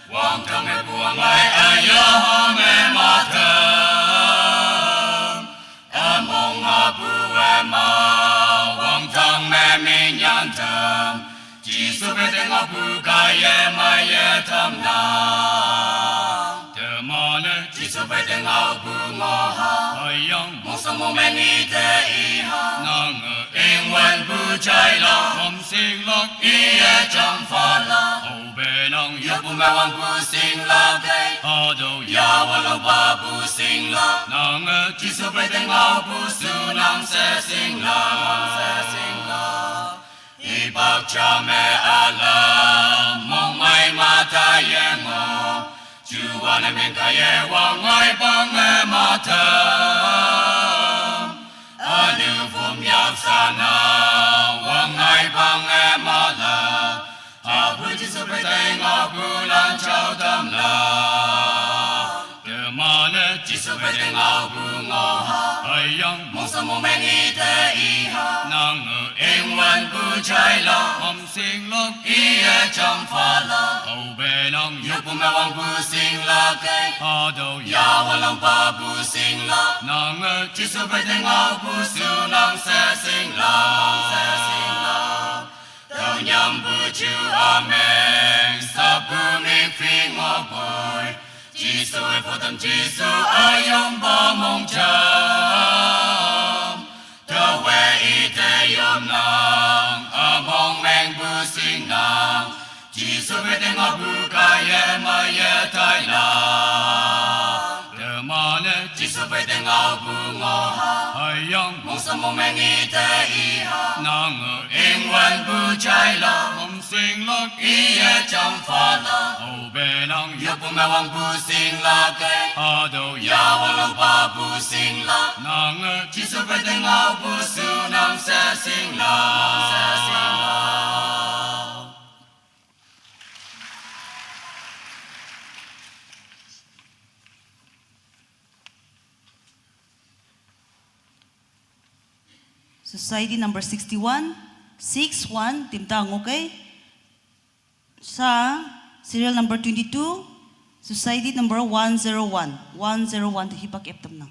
Wong Thong Mẹ Buông Mai Ayo Ho Mẹ Ma Thơm, Mong Ho Bu Mẹ Ma, Wong Thong Mẹ Mi Nhan Thơm, Giêsu Bê Tên Ngọc Bu Ca Ye Ma Ye Thơm Nam, Thơ Mô Nê Giêsu Bê Tên Ngọc Bu Ngô Ha, Hơi Yong Mong Sông Mong Mẹ Ni Thế Y Ha, Nâng Ngờ Yên Wen Bu Chai La, Mong Sinh Lok Y Ye Trong Phá La, Hậu Bê Nông Yo Bu Mẹ Wang Bu Sinh La Cây, Ho Đâu Ya Wa Long Ba Bu Sinh La, Nâng Ngờ Giêsu Bê Tên Ngọc Bu Su Nang Se Sinh La, Y Bác Cha Mẹ A La, Mong Mai Ma Ta Ye Ngô, Chú Wa Nam Bên Ca Ye Wang Ngoi Bang Mẹ Ma Thơm, Anu Phum Yap Sa Na, Wang Ngoi Bang Mẹ Ma La, A Bu Giêsu Bê Tên Ngọc Bu Lan Chao Tâm La, Từ Ma Nê Giêsu Bê Tên Ngọc Bu Ngô Ha, Hơi Yang Mong Sa Mong Men Y Thế Y Ha, Nang Ngờ Yên Wen Bu Chai La, Mong Sinh Lok Y Ye Trong Phá La, Hậu Bê Nông Yo Bu Mẹ Wang Bu Sinh La Cây, Ha Đâu Ya Wa Long Ba Bu Sinh La, Nang Ngờ Giêsu Bê Tên Ngọc Bu Su Nang Se Sinh La, Đâu Nhâm Bu Chu Amen, Sa Bu Mi Phi Ngọc Bồi, Giêsu ơi Phổ Tâm Giêsu ơi Yom Ba Mong Cham, Thơ Huệ Y Thế Yom Nang, Mong Men Bu Sinh Nang, Giêsu Bê Tên Ngọc Bu Ca Ye Ma Ye Tai La, Thơ Ma Nê Giêsu Bê Tên Ngọc Bu Ngô Ha, Hơi Yang Mong Sa Mong Men Y Thế Y Ha, Nang Ngờ Yên Wen Bu Chai La, Mong Sinh Lok Y Ye Trong Phá La, Hậu Bê Nông Yo Bu Mẹ Wang Bu Sinh La Cây, Ha Đâu Ya Wa Long Ba Bu Sinh La, Nang Ngờ Giêsu Bê Tên Ngọc Bu Su Nang Se Sinh La. Society number 61, 61 Timtang, okay? Sa serial number 22, Society number 101, 101 hipakip nang.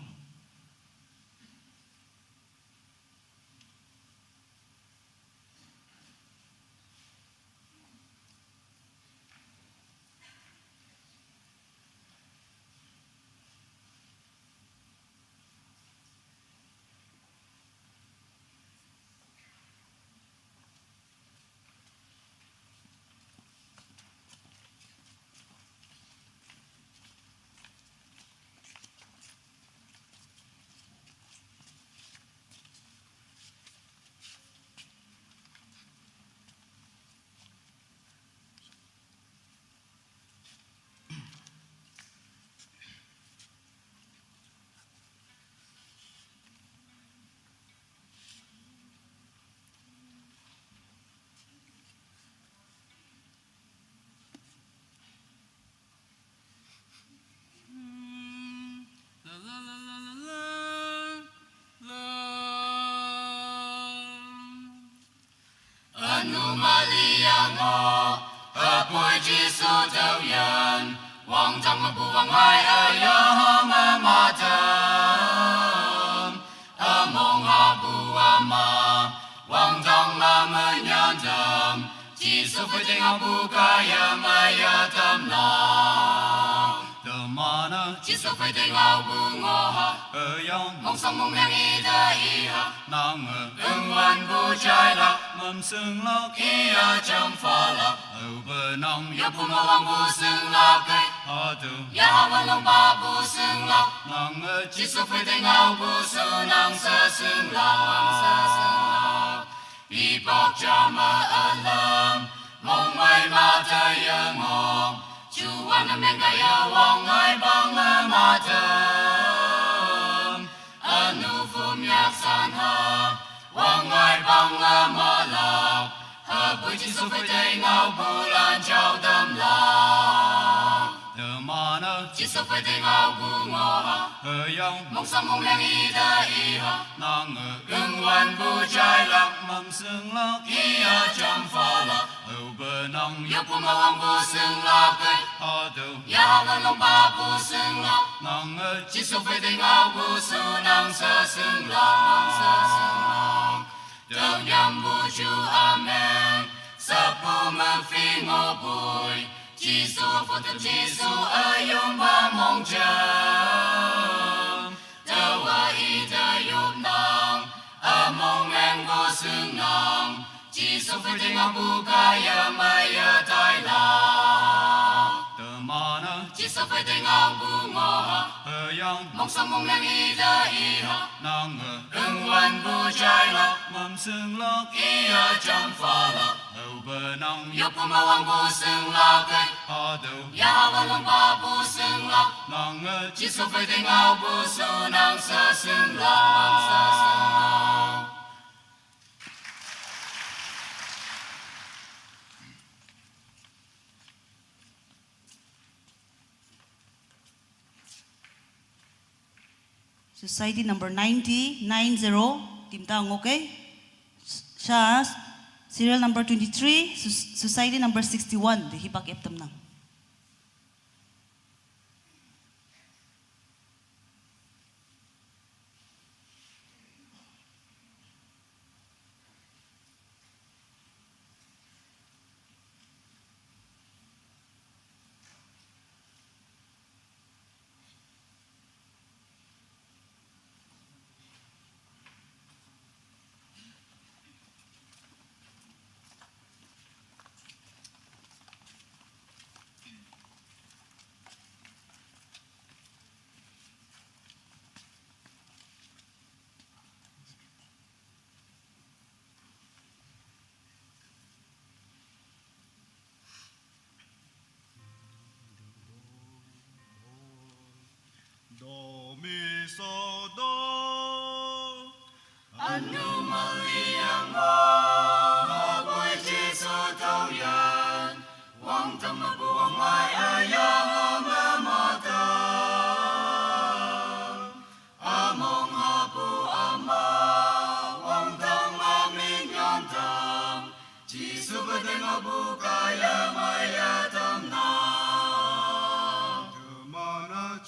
Wang trong mà buông ai ở yo mà tâm mong ha bua mà Wang trong mà nhân tâm chỉ số phải tiếng học bu ca ya mà ya tâm lòng tâm mana chỉ số phải tiếng học bu ngô ha ở yong mong song mong nang y da y ha nang ưng văn bu trái lạc mầm sương lạc y ya trong pha lạc ở bờ nong yo bu ma wang bu sương lạc cây ha tu ya ha văn long ba bu sương lạc nang chỉ số phải tiếng học bu su nang sa sương lạc y bọc cha ma alam mong mai ma ta ya ngong chu wan na men ga ya wang ai bang ma tam anu phum yak san ha wang ai bang ma lao ha bui chi su phải tay ngao bu lan chao tâm lao the mana chi su phải tay ngao bu ngô ha hơ yong mong sam mong lang y da y ha nang ưng wan bu trái lạc mầm sương lạc y a chăm pha lạc ở bờ nong yo pu ma wang bu sương lạc cây ha tu ya văn long ba bu sương lạc nang chi su phải tay ngao bu su nang sa sương lạc đâu nhằm bu chu amen sa pu ma phi ngô bùi chi su phụ tâm chi su ở yom ba mong chăm đâu a y ta yom nang a mong ngang bu sương nang chi su phải tay ngao bu ca ya ma ya tai la mana chỉ sao phải tay ngao bu ngô ha hơ yong mong sam mong nang y da y ha nang ưng wan bu trái lạc mầm sương lạc y a chăm pha lạc ở bờ nong yo pu ma wang bu sương lạc cây ha tu ya văn long ba bu sương lạc nang chỉ sao phải tay ngao bu su nang sa sương lạc Society number 90, 90, Tim Taong, okay? Siya, serial number 23, society number 61, di hibak eptam nang. Do mi so do anu maliang mo ma bui chi su tao yan wang tam ma buang mai aya ma ma ta among ha bu ama wang tam ma min yan tam chi su ba de ma bu ka ya ma ya tam na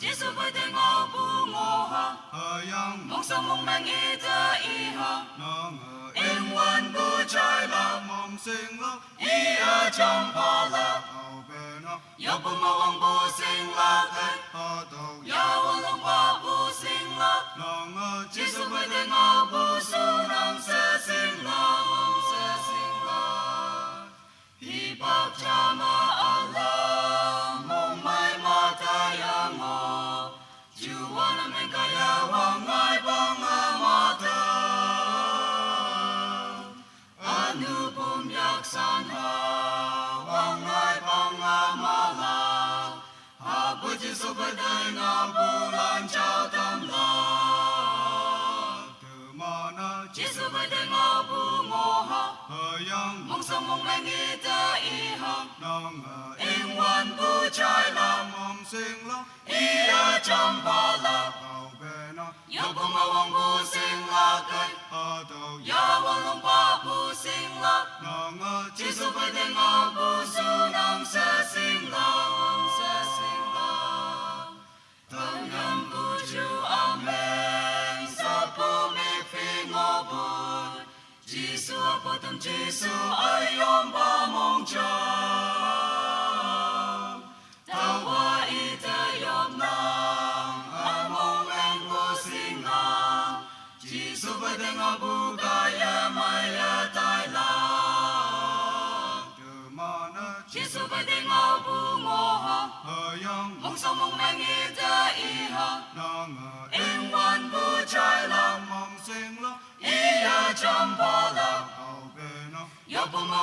chỉ số phải tay ngao bu ngô ha mong sao mong mang y ta y ha em wan bu trái lạc mong sinh lạc y a trong pha lạc yo bu ma wang bu sinh lạc cây ya wang long ba bu sinh lạc chỉ số phải tay ngao bu su nang sa sinh lạc hi bạc cha ma Allah mong mai ma ta ya ngô chu wan men ka ya wang ai bang ma ta anu bum yak san ha wang ai bang ma la ha bu chi so ba dai na bu lan chao tam la chỉ số phải tay ngao bu ngô ha mong sao mong mang y ta y ha em wan bu trái lạc mong sinh lạc y a chăm pha lạc yo bu ma wang bu sinh lạc cây ya wang long ba bu sinh lạc chỉ số phải tay ngao bu su nang sa sinh lạc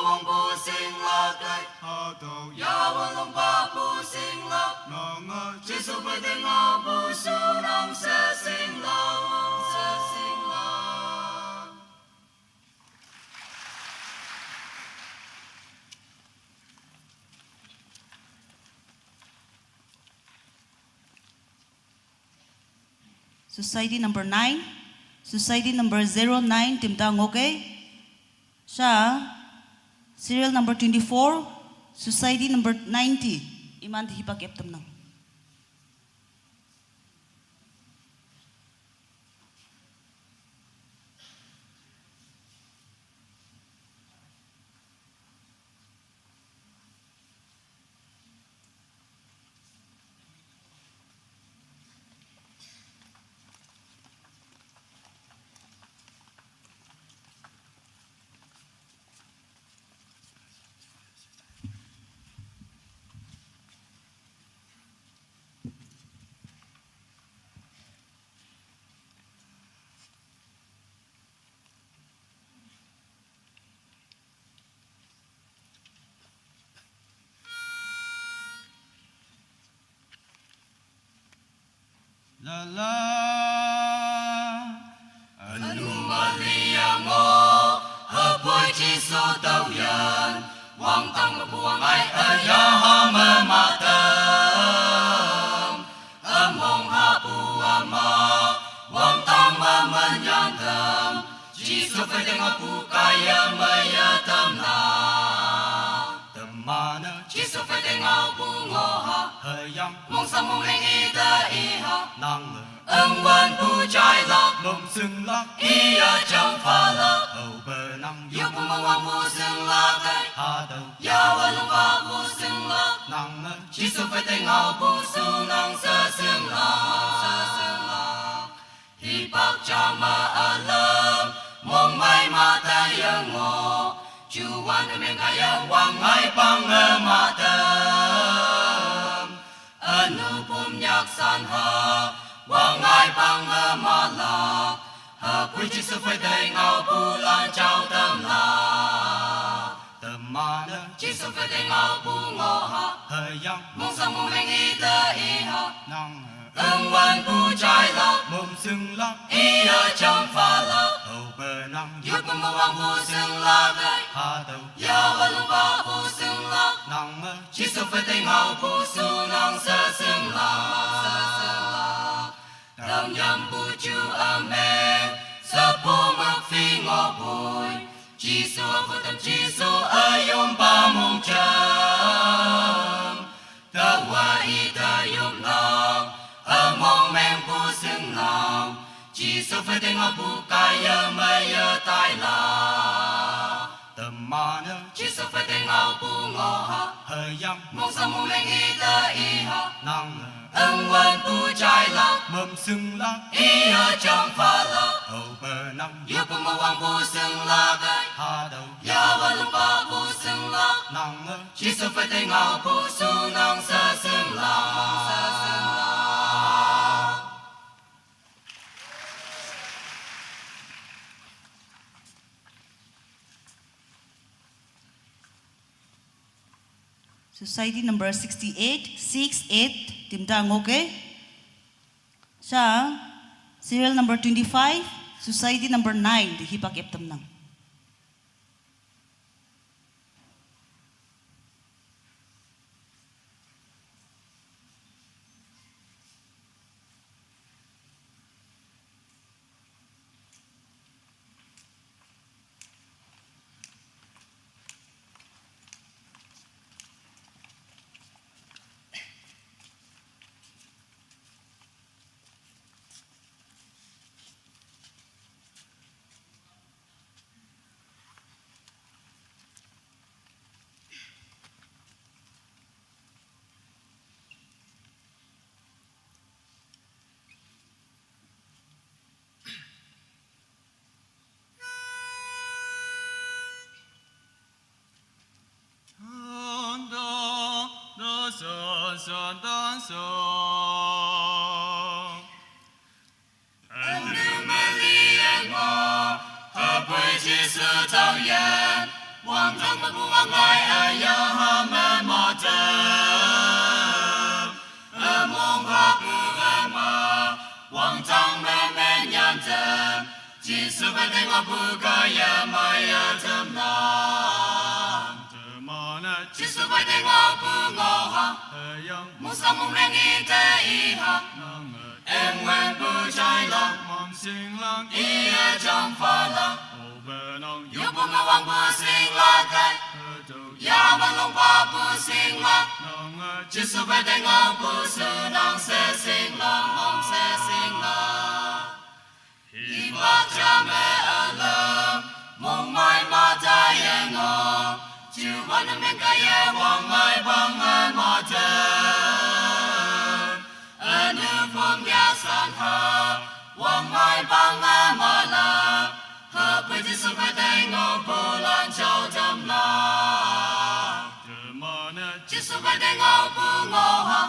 王不醒了该，哈都亚文龙巴不醒了，能啊，耶稣不定我不属能舍醒了，舍醒了。Society number 9, Society number 09, Timta Ngoke. Siya, serial number 24, Society number 90, Iman Hipag Eptam Nang. La la. Anomalia mo, hapoi chi so tao yan, wang tang ma buang ai ya ha ma ma tam, among ha bu ma, wang tang ma man yan tam, chi so phải đừng bu kaya ma ya tam na, Tâm ma nơ chi so phải đừng bu ngo ha, hơi yam mong sa mong leng i da i ha, năng lơ ân quan bu trai lạc. mông sưng lắc Ia chẳng phá lạc, hầu bờ năng yêu cũng mong hoàng mù xưng lạc cây, ha đầu ya và lòng ba mù xưng lạc, năng nơ chỉ số phải tay ngào bù su năng sơ xưng lạc, hi bác cha ma a lâm, mong mai ma ta yang ngô, chú quan ở miền khai yang hoàng mai băng ở ma tâm, anu bùm nhạc san ha, hoàng mai băng ở ma lạc. Quý chỉ số phải đầy ngào bù lan trao tâm là tâm ma nơ chỉ số phải đầy ngào bù ngô ha hơi yam mong sao mong mình ý ta ý ha năng ân quan bù trai lạc mông sưng lắc ý ở trong pha lạc hầu bờ năng yêu cũng mong hoàng bù xưng lạc ấy ha đầu ya và lòng ba bù xưng lạc năng mơ chỉ số phải đầy ngào bù su năng sơ xưng lạc tâm nhầm bù chú amen sa po mặc phi ngọ bùi chỉ số vô tâm chỉ số ở yom ba mong chấm ta hoa y ta yom lòng ở mong men bù xưng lòng chỉ số phải tên ngọ bù cài yơ mây yơ tai la tâm ma nơ chỉ số phải tên ngọ bù ngọ ha hơi yam mong sao mong men y ta y ha năng ân quan bù trai lạc mông sưng lắc ý ở trong pha lạc hầu bờ năng yêu cũng mong hoàng bù xưng lạc ấy ha đầu ya và lòng ba bù xưng lạc năng mơ chỉ số phải tay ngào bù su năng sơ xưng lạc Society number 68, Timta Ngoke. Siya, serial number 25, Society number 9, Hipag Eptam Nang. sơn đón sông Anomalia mo, hợp với Giêsu tao yan, Hoàng thăng mà buông ngài ai ya ha mẹ mà châm mong ha bu ma Hoàng thăng mẹ nhàn châm chỉ sự phải thành ngọc bu ca ya ma ya châm na chỉ sự phải thành ngọc bu ngô ha mong sao mong đang nghĩ tới ha em nguyện bu trái lòng ý trong pha lòng yêu bu ngô hoàng bu sinh la cái ya ma long pa bu sinh la chỉ sự phải thành ngọc bu sự năng sẽ sinh la mong sẽ sinh la hi bác cha mẹ ở lâm mong mai mà ta yên ngô chịu quan âm bên cái ya hoàng mai bằng mà chân ở nước phong ya san ha hoàng mai bằng mà la hợp với chỉ sự phải thành ngô bu lan châu tâm la chỉ sự phải thành ngô bu ngô ha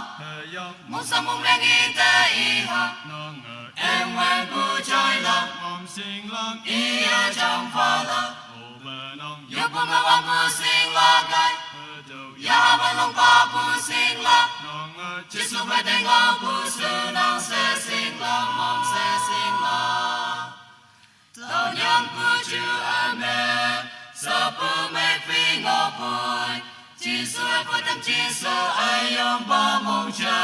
mong sao mong đang nghĩ tới ha em nguyện bu trái lòng ý trong pha lòng yêu bu ngô hoàng bu sinh la cái ya ma long pa bu sinh la chỉ sự phải thành ngô bu sự năng sẽ sinh la mong sẽ sinh la tao nhang bu chu amen sa bu mẹ phi ngô bùi chỉ sự phải tâm chỉ sự ai yom ba mong cha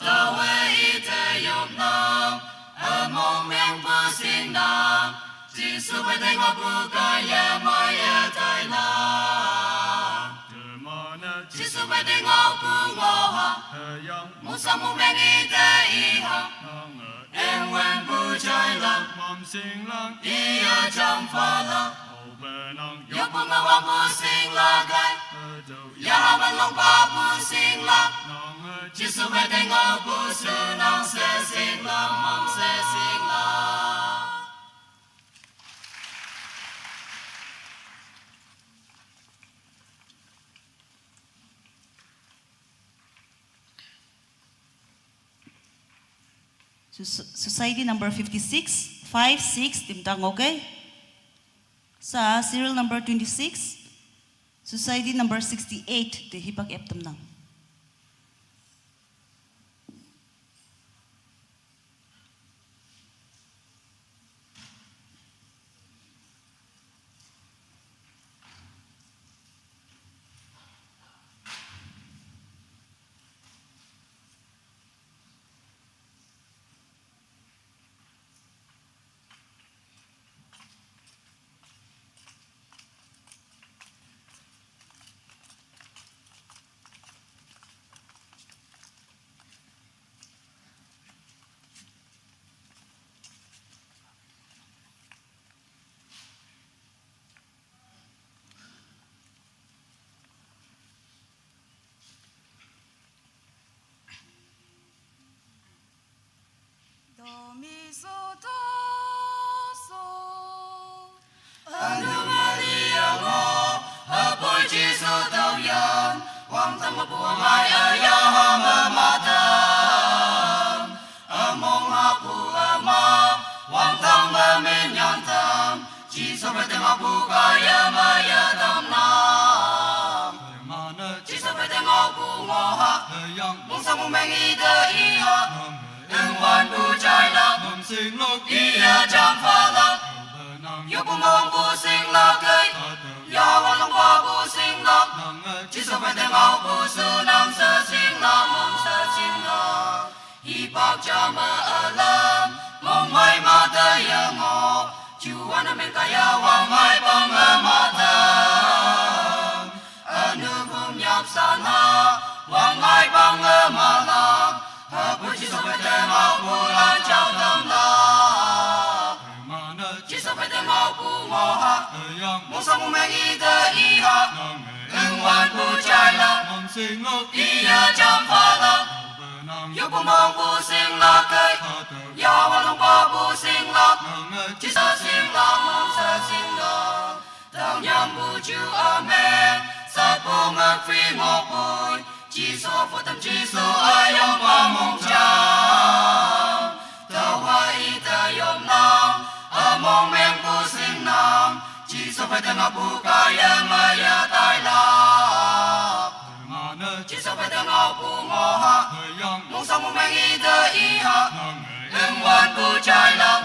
tao ấy thế yom nam mong miệng bu sinh nam chỉ sự phải thành ngô bu ca ya ma ya tai la chỉ sự phải thành ngô bu ngô ha mong sao mong miệng ý tới ha em nguyện bu trái lòng ý trong pha lòng yêu bu ngô hoàng bu sinh la cái ya ma long pa bu sinh la chỉ sự phải thành ngô bu sự năng sẽ sinh la mong sẽ sinh la Society number 56, 56, Timtang, okay? Sa serial number 26, Society number 68, the Hipag Eptam nang. Do mi so do so Anomalia ngô hợp bồi chi số tàu yên hoàng tâm mà buông ai ở ya ha ma tâm mong ha bu ma hoàng tâm mà men nhon tâm chỉ số phải tem bu ca ya ma ya tâm nam chỉ số phải tem bu ngô ha mong sao mong men ý tới ha ưng hoàn bu trái lòng ý trong pha lòng yêu bu ngô bu sinh la cây ya wa long pa bu sinh la chỉ số phải tem bu su nam sơ sinh la mong sơ sinh la hi bác cha ma ở lâm mong mai ma tới ya ngô chu an men ka ya wa mai bang ma ta anu hum yap san ha wa mai bang ma la bu chỉ số phải tem bu lan chao tâm la chỉ số phải tem bu ngô ha mong sao mong men ý tới ha ưng hoàn bu trái lòng ý trong pha lòng yêu bu mong bu sinh la cây ya wa long pa bu sinh la chỉ sơ sinh la mong sơ sinh la tao nhang bu chu amen sa bu ngạc phi ngọc bùi chỉ số phụ tâm chỉ số ai yom pa mong cha tao hoa ý ta yom nam mong men bu sinh nam chỉ phải từng ngọc bu kaya maya tai la chỉ số phải từng ngọc bu ngõ ha mong sao mong mang ý tới ý ha đừng quan bu trái lắm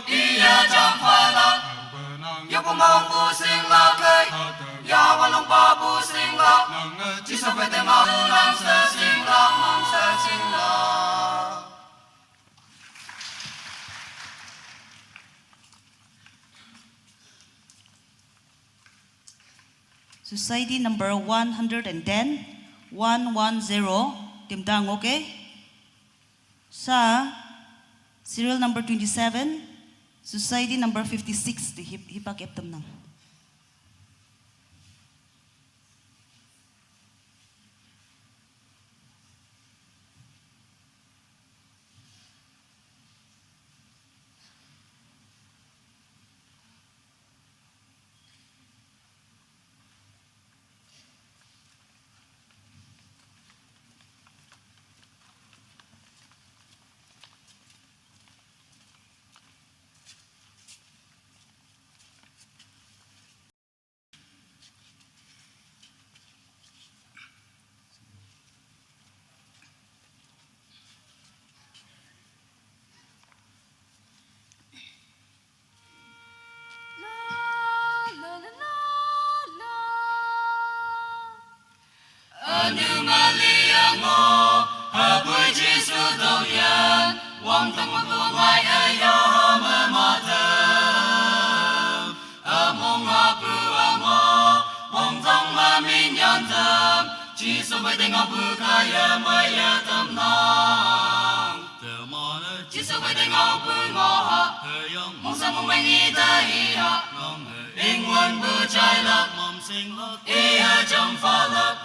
ý ya chẳng pha lắm yêu bu mong bu sinh la cây ya quan long ba bu sinh la chỉ số phải từng ngọc bu lang sơ sinh la mong sơ sinh la. Society number 110, 110, Tim Dang, okay? Sa serial number 27, Society number 56, the Hipak Eptam Nang. Như Maria ngô, ở buổi Giêsu đầu tiên, quang tâm một buông ngoài ở gió mơ mơ thơm, ở mong hoa bưu ở mơ, mong thông mà mình nhận thơm, Giêsu với tình ngọc bưu kaya maya tâm nong, Giêsu với tình ngọc bưu ngõ ha, mong sao mong mình ý tới ý ha, linh quân bưu trái lấp, ý ha trong pha lấp.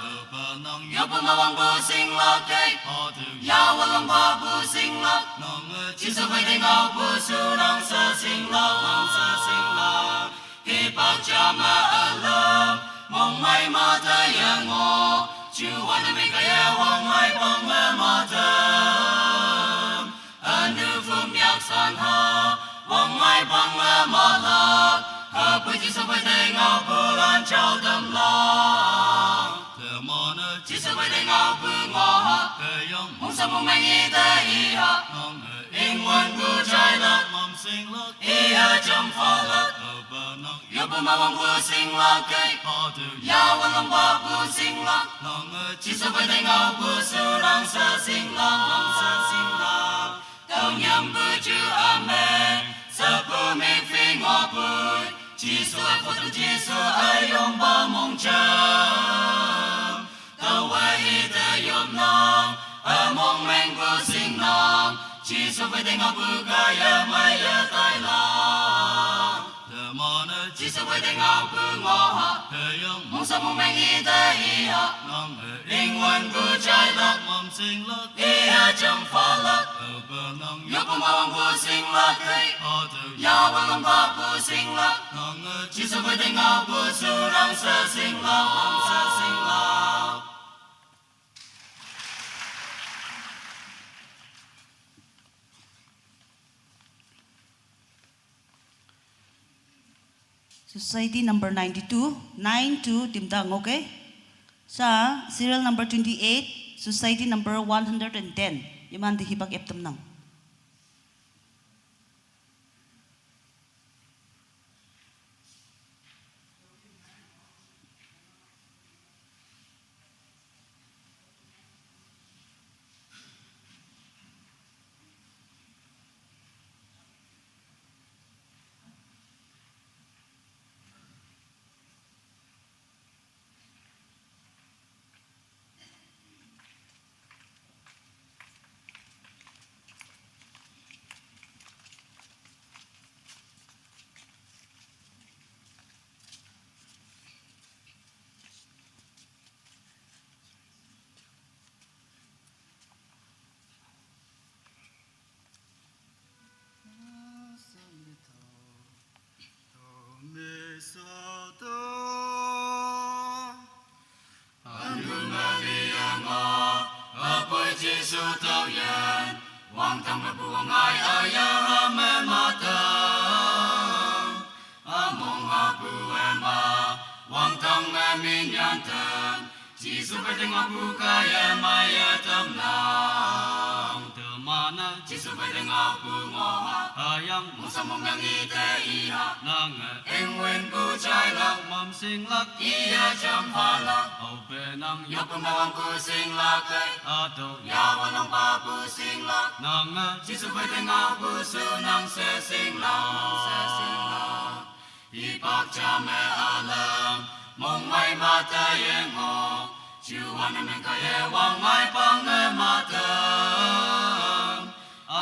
Yêu bu ma wang bu sing la cây, ya wa long ba bu sing la, chỉ số với tình ngọc bu su nong sơ sing la, nong sơ sing la, hi bạc cha ma ở lâm, mong mai ma thay yang ngô, chú quan niệm cái ya hoàng mai bong ma thơm, ở nữ phum yak san ha, hoàng mai bong ma la, hợp với chỉ số với tình ngọc bu lan trao tâm lo. Chỉ số với tình ngọc bưu ngõ ha, mong sao mong mang ý tới ý ha, linh quân bưu trái lấp, ý ha trong pha lấp, yêu bu ma wang bưu sinh la cây, ya quan long ba bưu sinh la, chỉ số với tình ngọc bưu su nong sơ sinh la, nong sơ sinh la, tao nhầm bưu chữ amen, sơ bưu mình phi ngõ bưu, chỉ số phụ tâm chỉ số ai yong ba mong chờ. Tao quay tới yom nong, ở mong men bưu sinh nong, chỉ số với tình ngọc bưu kaya maya tai la. Chỉ số với tình ngọc bưu ngõ ha, mong sao mong men ý tới ý ha, linh quân bưu trái lấp, ý ha trong pha lấp, yêu bu ma wang bưu sinh la cây, ya wa long ba bưu sinh la, chỉ số với tình ngọc bưu su nong sơ sinh la, nong sơ sinh la. Society number 92, 92, Tim Dang, okay? Sa serial number 28, Society number 110, Yaman the Hipak Eptam Nang. Giêsu tao yên, hoàng tâm mà buông ngài ở ya ha me ma ta, mong ha bu mong mẹ mình nhận tâm chỉ số phải tiếng ngọc bu kaya maya tâm lòng từ mana chỉ số phải tiếng ngọc bu ngô ayam mong sa mong ngang ite iha nang em nguyên bu chai lang mam sing lak iya cham phala au pe nang yop mong bu sing lak ato ya wanong pa bu sing lak nang chỉ số phải tiếng ngọc bu su nang se sing lak ipak cha me alam mong mai mata yeng ho chuan men ka ye wang mai pang e mata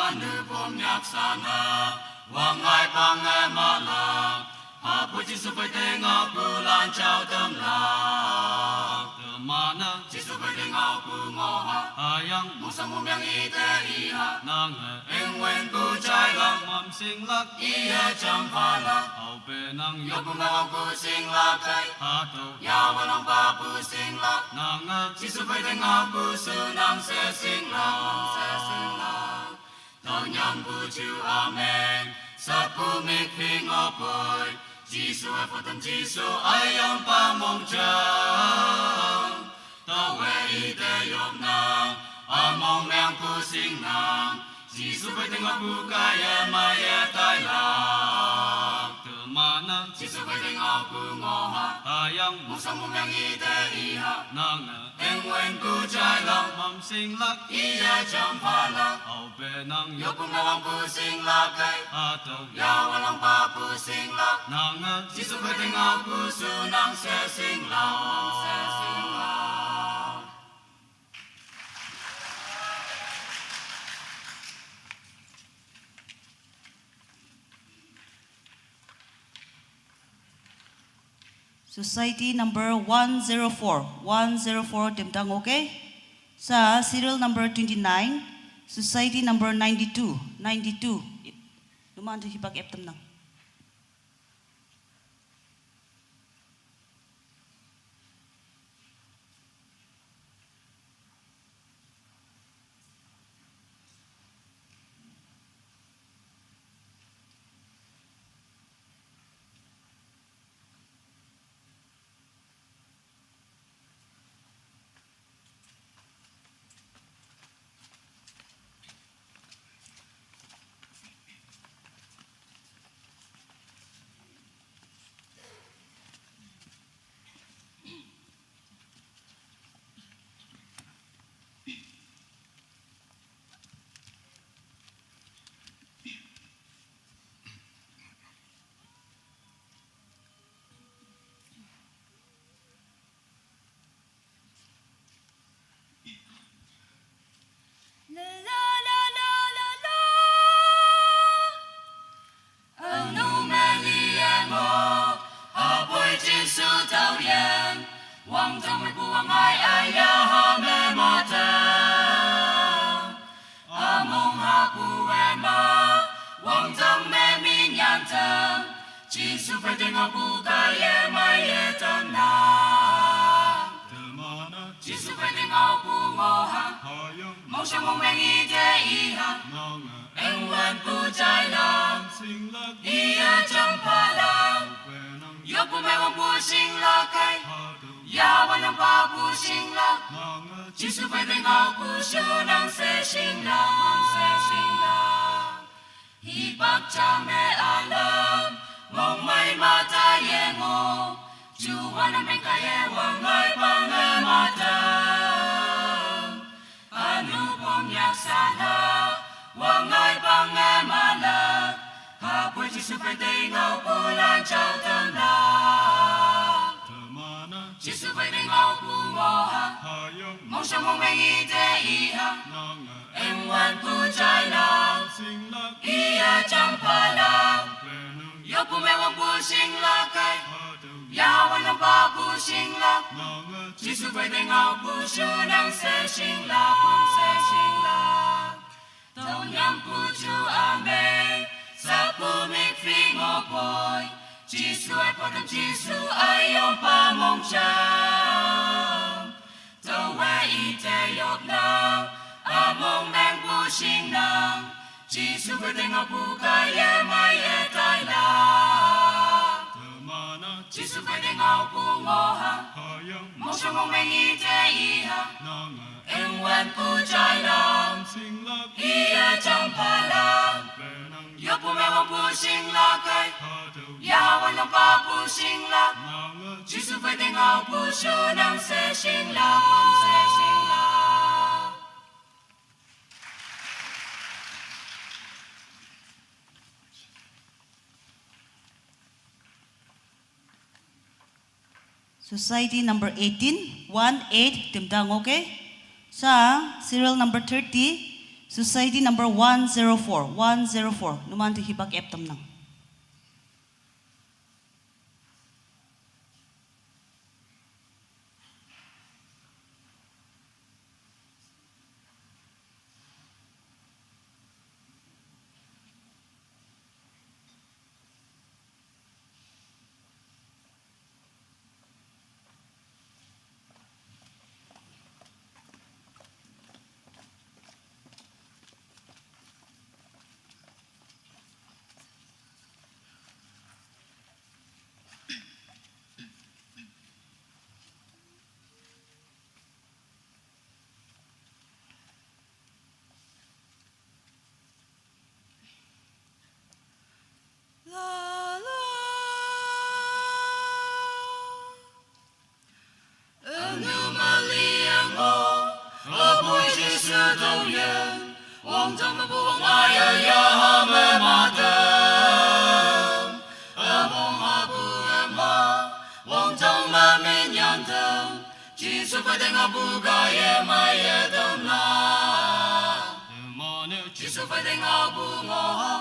anu pom yak sana wang mai pang e mala ha pu chi su pai te nga pu lan chao tâm la te mana chi su pai te nga pu ngo ha ayang mo sa mo myang i te i ha nang en wen pu chai lang mam sing lak i ya cham pha la au pe nang yo pu ma pu sing lak kai ha to ya wa long pa pu sing lak nang chi su pai te nga pu su nang se sing lak tao nhang pu chu amen sa pu mi phi ngo poi Giêsu ai phật tâm Giêsu ai ông pa mong chang tao về y tế yop nang mong mèng pu sing nang Giêsu phải tiếng ngọc pu kaya maya tai la từ mana Giêsu phải tiếng ngọc pu ngo ha ayang mong sang mong mèng y tế y ha nang em wen pu chai lang mam sing lak iya cham pha la au pe nang yop mong pu sing lak kai ato ya walang pa pu sing lak nang Giêsu phải tiếng ngọc pu su nang se sing lak Society number 104. 104 Timtang, okay? Sa serial number 29, society number 92. 92. Lumaan to hibag eptam nang. Wang trong mai buang ai ai ya ha me mata among ha pu e ma wang trong me mi nyan tam chi su phải tiếng ngọc pu ka ye mai ye tan na chi su phải tiếng ngọc pu ngo ha mong sang mong men i te i ha en wan pu chai la i ya cham pa la yo pu me wang pu sing la kai ya wanang pa pu sing la chi su phải tiếng ngọc pu su nang se sing la hi bak cha me alam mong mai ma ta ye ngo chu wanang men ka ye wang ngai pa nge ma ta anu pom yak sana wang ngai pa nge ma la ha pu chi su phải tiếng ngọc pu lan chao tâm la chi su phải tiếng ngọc pu ngo ha mong sang mong men i te i ha em wan pu chai la ia cham pa la yo pu me wang pu sing la kai ya wan nam pa pu sing la chi su phải tiếng ngọc pu su nang se sing la tao nhang pu chu amen sa pu mik phi ngo poi chi su ai pa tâm chi su ai yom pa mong chang tao we i te yop nang among men pu sing nang chi su phải tiếng ngọc pu ka ye mai ye tai la Jisu phải đến ngao bu ngô ha mong cho mong mình ý thế ý ha em quen bu trái lòng ia trong pa la yo bu mẹ mong bu sinh la cây yaวันlong pa bu sinh la Jisu phải đến ngao bu su nang se sinh la Society number 18, 18, timdang okay? Sa serial number 30, society number 104, 104, numan ti hibak eptam nang. Jisu phải đến ngao bu ga ye mai ye đông la Jisu phải đến ngao bu ngô ha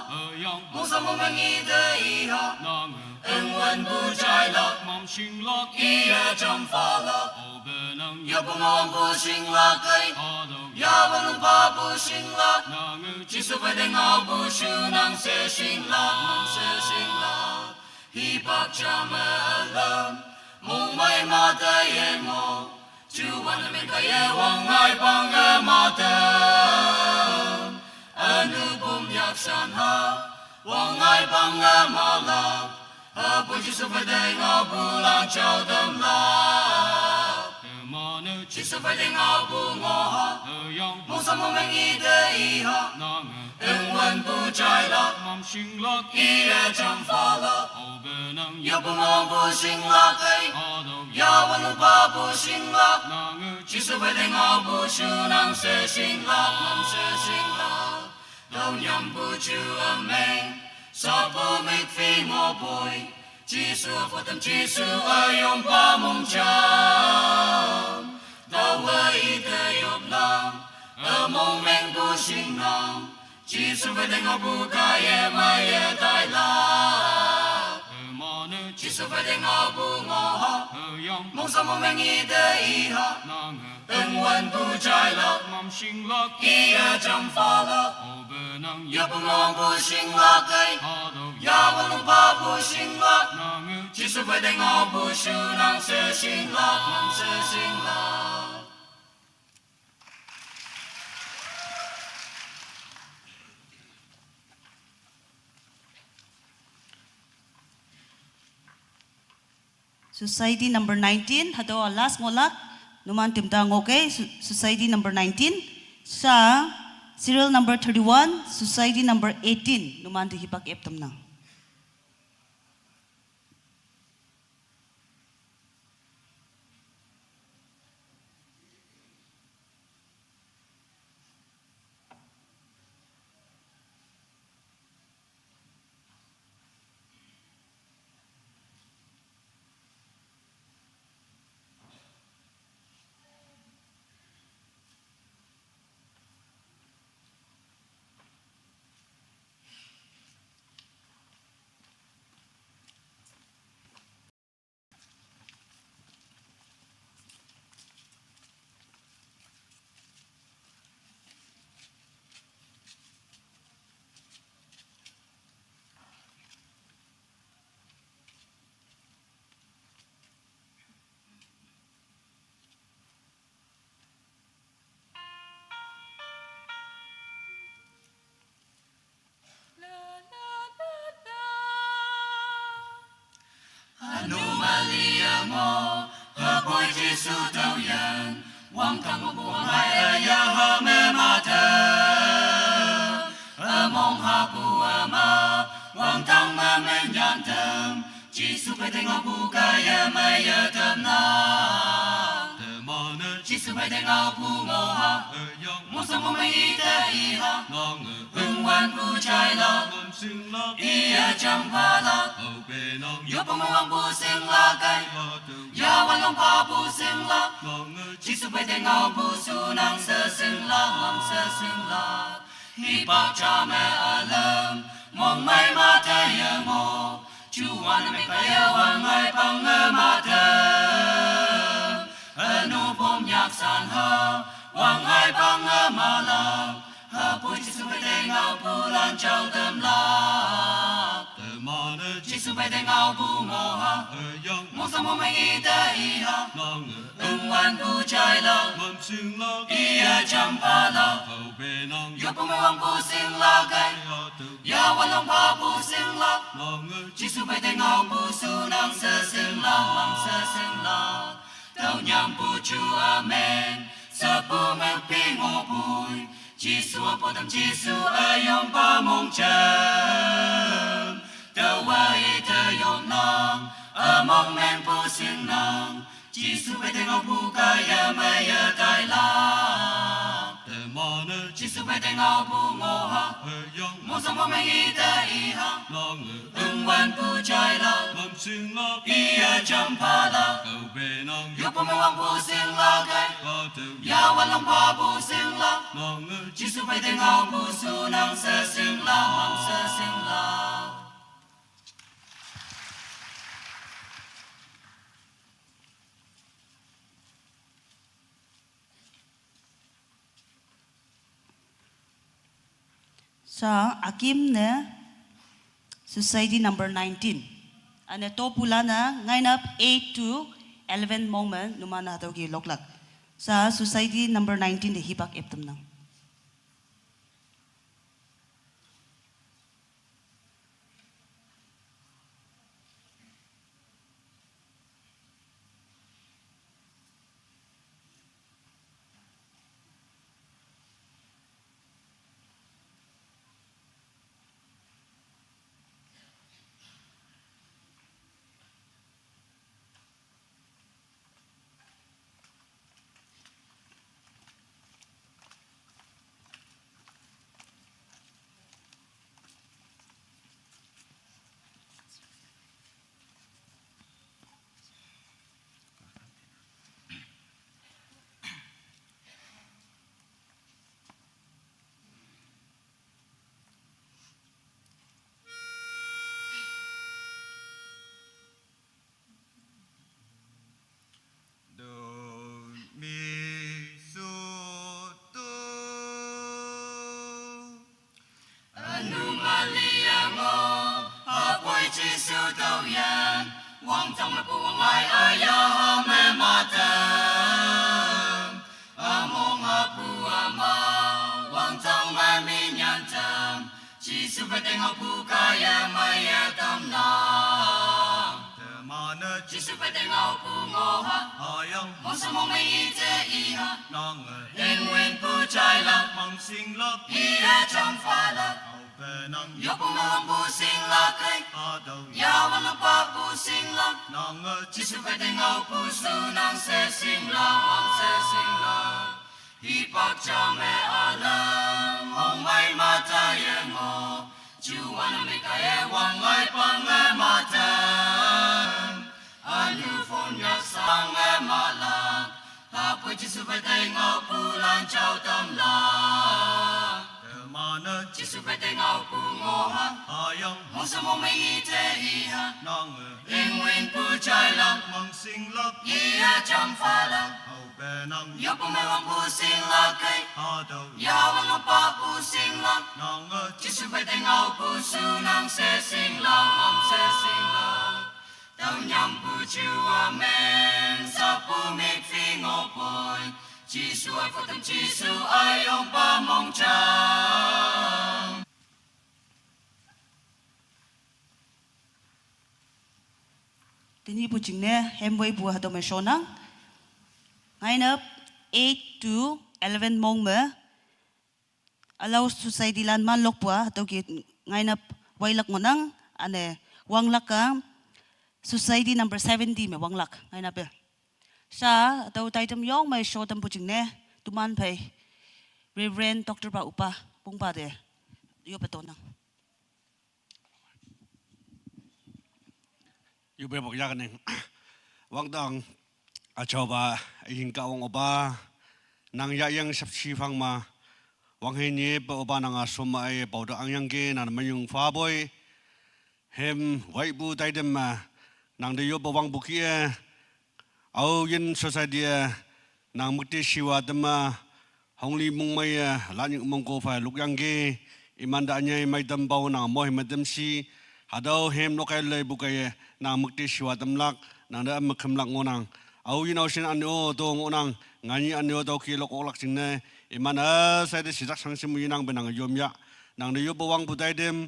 mong sao mong mình ý thế ý ha ưng quên bu trái lọc ia trong pha lọc yo bu ngô bu sinh la cây yaวันlong pa bu sinh la Jisu phải đến ngao bu su nang se sinh la hi bak cha me lam mong mai ma ta ye mo Chúวันmình cái ye wang ai bang e ma ta anu bum yak san ha wang ai bang e ma la ha bu Jisu phải đến ngao bu lang chao đam la Jisu phải đến ngao bu ngô ha mong sao mong mình ý thế ý ha ưng quên bu trái lọc ia trong pha lọc yo bu ngô bu sinh la cây yaวันlong pa bu sinh la Jisu phải đến ngao bu su nang se sinh la đâu nhầm bu chu amen sa bu mít phi ngô bùi Jisu phụ tâm Jisu ơi yom pa mong cham đâu ấy thế yom nam ở mong men bu sinh nam Jisu phải đến ngao bu ca ye mai ye tai la Jisu phải đến ngao bu ngô ha mong sao mong mình ý thế ý ha ưng quên bu trái lọc ia trong pha lọc yo bu ngô bu sinh la cây yaวันlong pa bu sinh la Jisu phải đến ngao bu su nang se sinh la Society number 19, hado last ngolak, numan timdang okay? Society number 19, sa serial number 31, society number 18, numan ti hibak eptam nang. Giêsu tao yan Wang thang một buông hai ya ha me ma thơm mong ha bu ma Wang thang ma men yan thơm Giêsu phải thành ngọc bu ca ya ma ya thơm na Giêsu phải thành ngọc bu ngô ha Mong sông mong mấy ta y ha Quan bu trai la Ia chăm pha la Yo pa mong bu sing la kai Ya wan long pa bu sing la Giêsu phải thành ngọc bu su nang sơ sing la Ngam sơ sing la Hi bạc cha mẹ alam Mong mai ma thay ya mo Chu wan me kaya wan mai pang ma thơm Anu bom nhạc san ha Wang ai pang ma la Ha pui Giêsu phải thành ngọc bu lan trao tâm la Giêsu phải thành ngọc bu ngô ha Mong sao mong mấy ta y ha Quan bu trai la Ia chăm pha la Yo pa mong bu sing la kai Ya wan long pa bu sing la Giêsu phải thành ngọc bu su nang sơ sing la Ngam sơ sing la Tao nhằm bu chu amen Sa bu men pi ngô bùi Giêsu po tâm Giêsu yong pa mong cham Tao wai ta yong nang mong men bu sing nang Giêsu phải thành ngọc bu ca ya ma ya tai la Giêsu phải thành ngọc bu ngô ha Mong sao mong mấy ta y ha Quan bu trai la Ia chăm pha la Yo pa mong bu sing la kai Ya wan long pa bu sing la Giêsu phải thành ngọc bu su nang sơ sing la Ngam sơ sing la Sa akim ne society number 19. Ane to pula na ngayon up 8 to 11 moment numan na gi loklak. Sa society number 19 de hibak eptum nang. Giêsu tao yan Wang trong mà buông ai ya me ma thơm mong bu ma Wang trong mà mi nhan thơm Giêsu phải thành ngọc bu ca ya ma ya tâm na Giêsu phải thành ngọc bu ngô ha Mong sao mong mấy te y ha Nguyên bu trai la Ia chăm pha la Yo pa mong bu sing la kai Ya wan long pa bu sing la Giêsu phải thành ngọc bu su nang se sing la Ngam se sing la Hi bạc cha mẹ alam Hong mai ma ta ye mo Chu wan me ka ye wang ai pang ma ta Anu phong yak sang ma la Ha pui Giêsu phải thành ngọc bu lan trao tâm la Giêsu phải thành ngọc bu ngô ha Mong sao mong mấy te y ha Nguyên bu trai la Ia chăm pha la Yo pa mong bu sing la kai Ya wan long pa bu sing la Giêsu phải thành ngọc bu su nang se sing la Ngam se sing la Tao nhằm bu chu amen Sa bu mê phi ngô bồi Giêsu ai phật tâm Giêsu ai ông ba mong chang Tini bu jingne hemway bu hadome shonang Ngayon up 8 to 11 mong me. Allow society lan man lokwa atau ki ngayon up wailak mo nang ane wanglak ka society number 70 me wanglak ngayon up. Sa atau taitam yong may show tam pucing ne tuman pay Reverend Dr. Pa Upa pung pa de. Yo beto nang. Yo be bok yak neng. Wang dang acoba ingin kawang oba nang ya yang sapsi fang ma wang henye pa oba nang asoma ay pauda ang yang ke nan mayung fa boy hem wai bu tai dem ma nang de yo ba wang buki au yin society nang mukti siwa dem ma hongli mung mai la nyung mong ko fa luk yang ke imanda nya mai dem bau nang mo hem dem si hadau hem no kai le bukai nang mukti siwa dem lak nang da am kham lak ngonang au yin au sin an o to ngonang ngani an o to ki lok olak sing ne imana sai de sidak sang sim yinang benang yom ya nang de yo bawang budai dem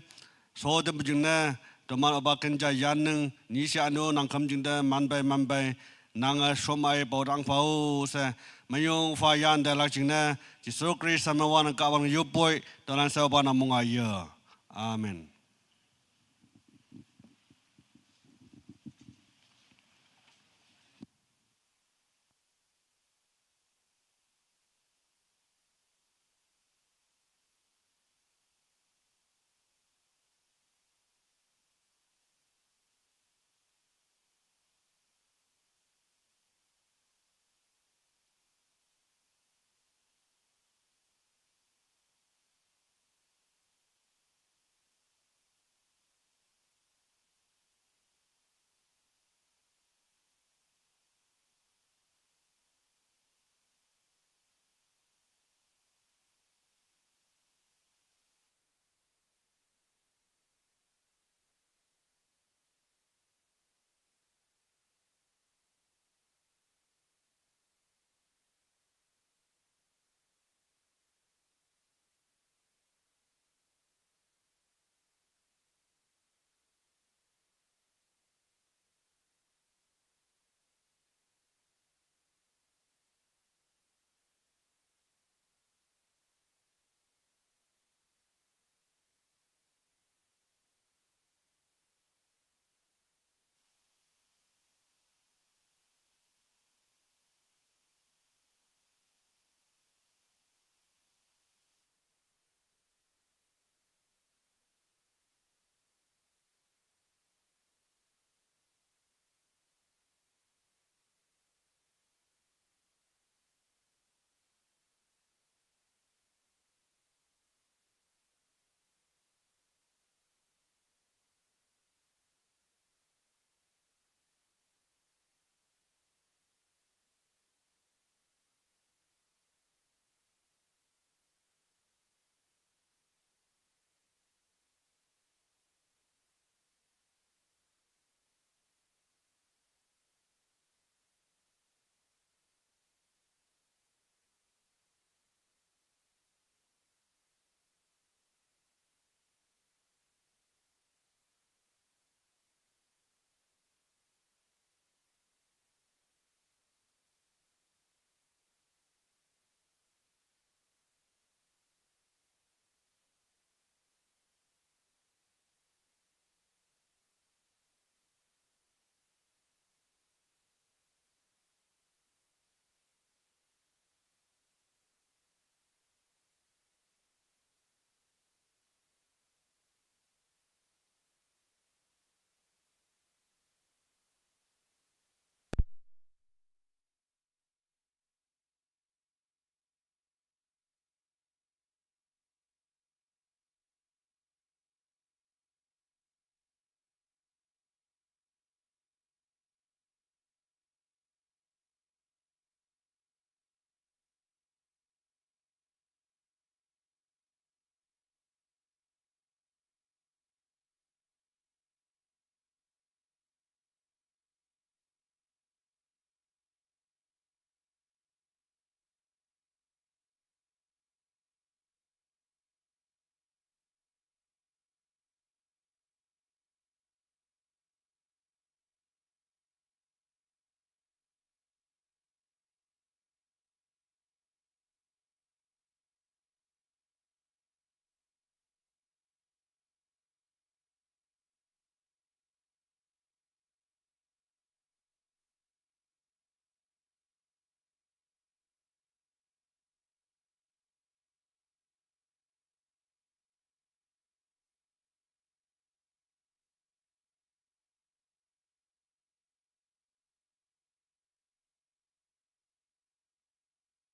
so dem bujing ne to man aba kenja yan nang ni sia no nang kham jing de man bai nang somai bodang phau se mayong fa yan de lak jing ne ji so kri samawan ka wang yo boy to lan sa ba na mong ya amen.